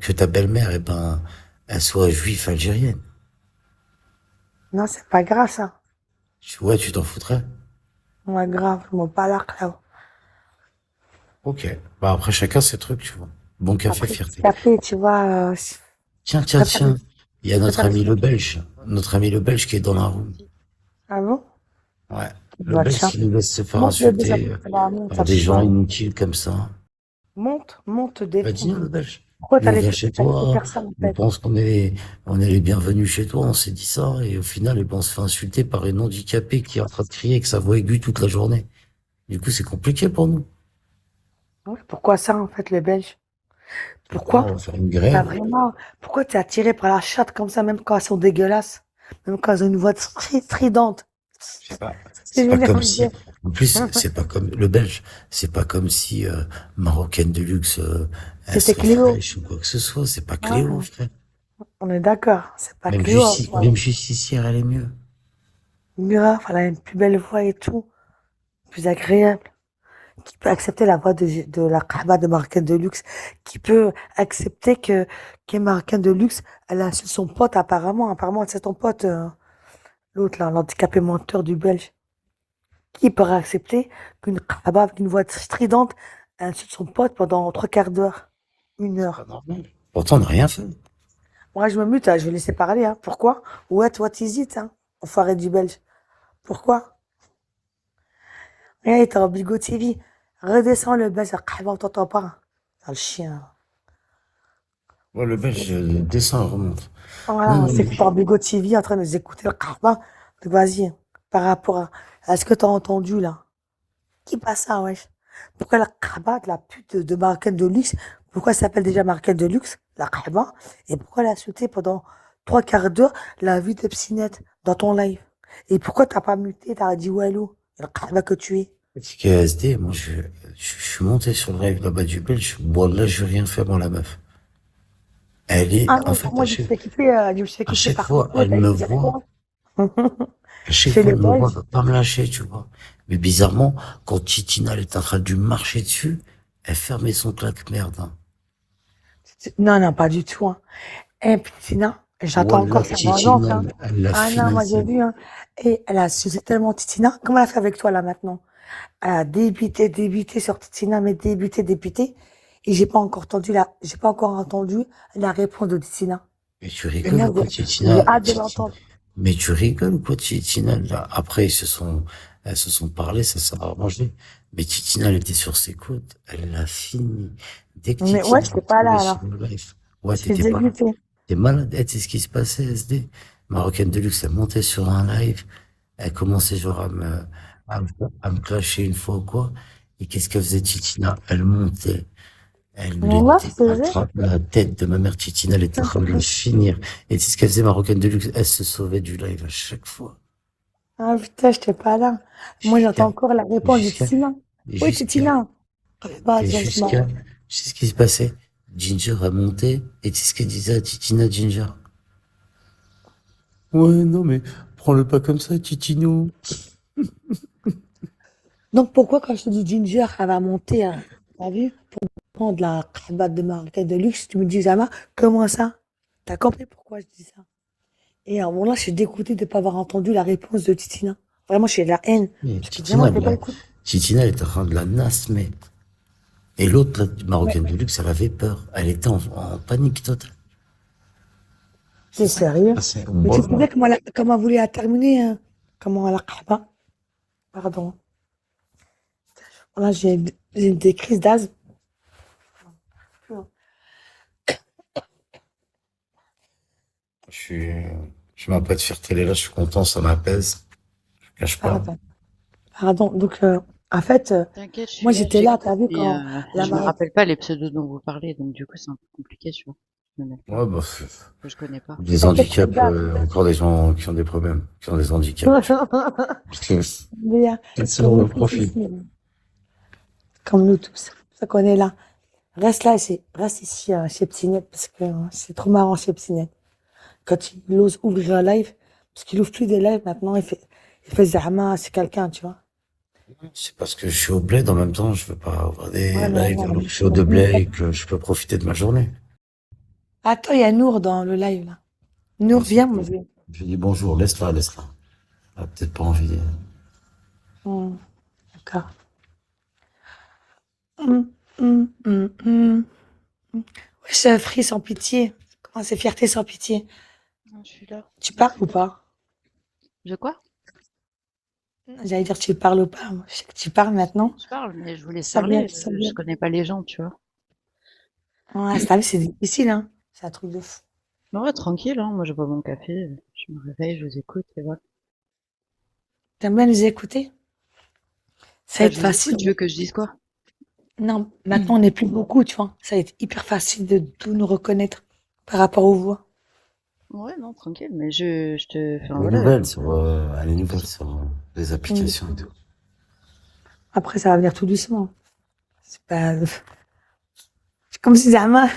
que ta belle-mère, eh ben, elle soit juive algérienne. Non, c'est pas grave, ça. Ouais, tu t'en foutrais? Ouais, grave, je m'en bats la clave. Ok. Bah après, chacun ses trucs, tu vois. Bon café, Après, fierté. taper, tu vois, Tiens, je tiens, préfère, tiens. Il y a je notre préfère ami le Belge. Notre ami le Belge qui est dans la room. Ah bon? Ouais. Le Bah, Belge tiens. qui nous laisse se faire Monte le bus, insulter monte, par ça te des gens saoule. inutiles comme ça. Monte, Vas-y, défonce. hein, le Belge. Pourquoi Nous, on vient chez t'as laissé toi, personne, en on fait? pense on est les bienvenus chez toi, on s'est dit ça, et au final, eh ben, on se fait insulter par une handicapée qui est en train de crier avec sa voix aiguë toute la journée. Du coup, c'est compliqué pour nous. Ouais, pourquoi ça, en fait, le Belge? Je sais pas, Pourquoi? on va faire une T'as grève. vraiment, pourquoi t'es attiré par la chatte comme ça, même quand elles sont dégueulasses? Même quand elles ont une voix stridente. C'est pas, C'est ce que c'est je pas veux dire, comme me dire. si, en plus, c'est pas comme le Belge, c'est pas comme si Marocaine de luxe, elle C'était serait Cléo. fraîche ou quoi que ce soit. C'est pas Cléo, Ouais, frère. on est d'accord. C'est pas Cléo. Ouais. Même justicière, elle est mieux. Grave, elle a une plus belle voix et tout. Plus agréable. Qui peut accepter la voix de la Kahba de Marocaine de luxe? Qui peut accepter que Marocaine de luxe, elle a su son pote apparemment. Apparemment, c'est ton pote, l'autre là, l'handicapé menteur du Belge. Qui pourrait accepter qu'une Kahba avec une voix stridente insulte son pote pendant trois quarts d'heure? Une C'est pas heure. normal. Pourtant, on n'a rien fait. Moi, je me mute, hein, je vais laisser parler. Hein. Pourquoi? What is it, hein? Enfoiré du Belge. Pourquoi? Hey, t'es en Bigo TV. Redescends le Belge, Kahba, on t'entend pas. Ah, le chien. Ouais, le Belge, descend, remonte. Non, Voilà, on non, sait mais que t'es en Bigo TV en train de nous écouter le Kahba. Donc, vas-y, par rapport à ce que t'as entendu là. Qui passe ça, wesh? Pourquoi la Kahba, de la pute de Marocaine de luxe, pourquoi elle s'appelle déjà Marocaine de luxe, la Kahba, et pourquoi elle a insulté pendant trois quarts d'heure la vie de Psynette dans ton live? Et pourquoi t'as pas muté, t'as dit Wallo, la Kahba que tu es? petit KSD, moi, je suis monté sur le live là-bas du Belge. Bon, là, je vais rien faire, moi, la meuf. Elle Ah est, en non, fait, moi je me fais kiffer, à chaque par tes fois, potes, elle disait quoi? à chaque Chez fois, les elle me voit, Belges? elle va pas me lâcher, tu vois. Mais bizarrement, quand Titina, elle est en train de lui marcher dessus, elle fermait son claque-merde, hein. Non, non, pas du tout, hein. Eh, Titina, j'attends Wallah, encore sa vengeance, Titina, hein. elle l'a Ah non, moi j'ai finissé. vu, hein. Et elle a sucé tellement Titina. Comment elle a fait avec toi là maintenant? Elle a débité sur Titina, mais débité. Et j'ai pas encore entendu la réponse de Titina. Mais tu Et rigoles moi, ou quoi, j'ai Titina? hâte de l'entendre. Mais tu rigoles ou quoi, Titina, là? Après, elles se sont parlé, ça s'est arrangé. Mais Titina, elle était sur ses côtes. Elle l'a fini. Dès que Mais ouais, Titina je est suis pas là tombée sur alors. le live. Ouais, Je suis t'étais pas là. dégoûtée. T'es malade. Eh, c'est ce qui se passait, SD. Marocaine Deluxe, elle montait sur un live. Elle commençait genre à me clasher une fois ou quoi. Et qu'est-ce qu'elle faisait, Titina? Elle montait. Elle Mais lui là, je te jure. attrape la tête de ma mère Titina, elle était en train de le finir. Et c'est ce qu'elle faisait, Marocaine Deluxe. Elle se sauvait du live à chaque fois. Ah putain, j'étais pas là. Moi, j'attends Jusqu'à, encore la réponse de jusqu'à, Titina. Oui, jusqu'à, Titina. Bah, et tiens, je m'en- c'est ce qui se passait. Ginger a monté, et c'est ce qu'elle disait à Titina, Ginger. Ouais, non, mais prends-le pas comme ça, Titino. Donc, pourquoi, quand je te dis Ginger, elle va monter, hein, t'as vu, pour prendre la cravate de marque de luxe, tu me dis, Zama, comment ça? T'as compris pourquoi je dis ça? Et à un moment là, je suis dégoûtée de ne pas avoir entendu la réponse de Titina. Vraiment, j'ai de la haine. Mais Parce que vraiment, je l'ai pas écouté. Titina, elle était en train de la nasmer. Et l'autre, la Mais Marocaine de luxe, elle avait peur. Elle était en panique totale. t'es sérieux? Ah, c'est Mais tu bon. sais comment elle voulait la terminer, hein? Comment elle a pas? Pardon. Là, j'ai des crises d'asthme. Je suis, je m'en pas de fierté, là, je suis content, ça m'apaise. Je cache pas. Pardon. Pardon. Donc, en fait, T'inquiète, je moi, suis là, j'étais là, t'as j'écoute, vu, mais quand la je me Maroc. rappelle pas les pseudos dont vous parlez, donc du coup c'est un peu compliqué, tu vois. Je me mets pas, Ouais, bah, que je connais pas. des T'inquiète, je suis handicaps, là. encore des gens qui ont des problèmes, qui ont des handicaps. Bien, C'est comme dans nous le tous profil. ici. Comme nous tous. C'est pour ça qu'on est là. Reste là, reste ici, chez Psynet, parce que c'est trop marrant chez Psynet. Quand il ose ouvrir un live, Parce qu'il ouvre plus des lives maintenant, il fait Zahma, c'est quelqu'un, tu vois. C'est parce que je suis au bled en même temps, je veux pas avoir des Ouais, mais lives non, alors que je suis au de bled et que je peux profiter de ma journée. attends, il y a Nour dans le live, là. Nour, Ouais, c'est viens, tout. moi, viens. Je lui dis bonjour, laisse-la, laisse-la. Elle a peut-être pas envie. Hmm, d'accord. Hmm, hmm, hmm, hmm. Ouais, c'est Free sans pitié. Comment c'est fierté sans pitié? Je suis là. Tu parles ou pas? De quoi? J'allais dire tu parles ou pas. Moi, je sais que tu parles maintenant. Je parle, mais je voulais Ça vient, parler. ça Je vient. connais pas les gens, tu vois. Ouais, t'as vu, c'est difficile, hein. C'est un truc de fou. Mais ouais, tranquille, hein. Moi, je bois mon café, je me réveille, je vous écoute, et voilà. T'aimes bien les écouter? Ça va Bah, être je vous écoute, facile. tu veux que je dise quoi? Non, maintenant on n'est plus beaucoup, tu vois. Ça va être hyper facile de tout nous reconnaître par rapport aux voix. Ouais, non, tranquille, mais je te. Enfin, Les voilà. nouvelles sur, les nouvelles sur les Mm. applications et tout. Après, ça va venir tout doucement. C'est pas. C'est comme si Zama,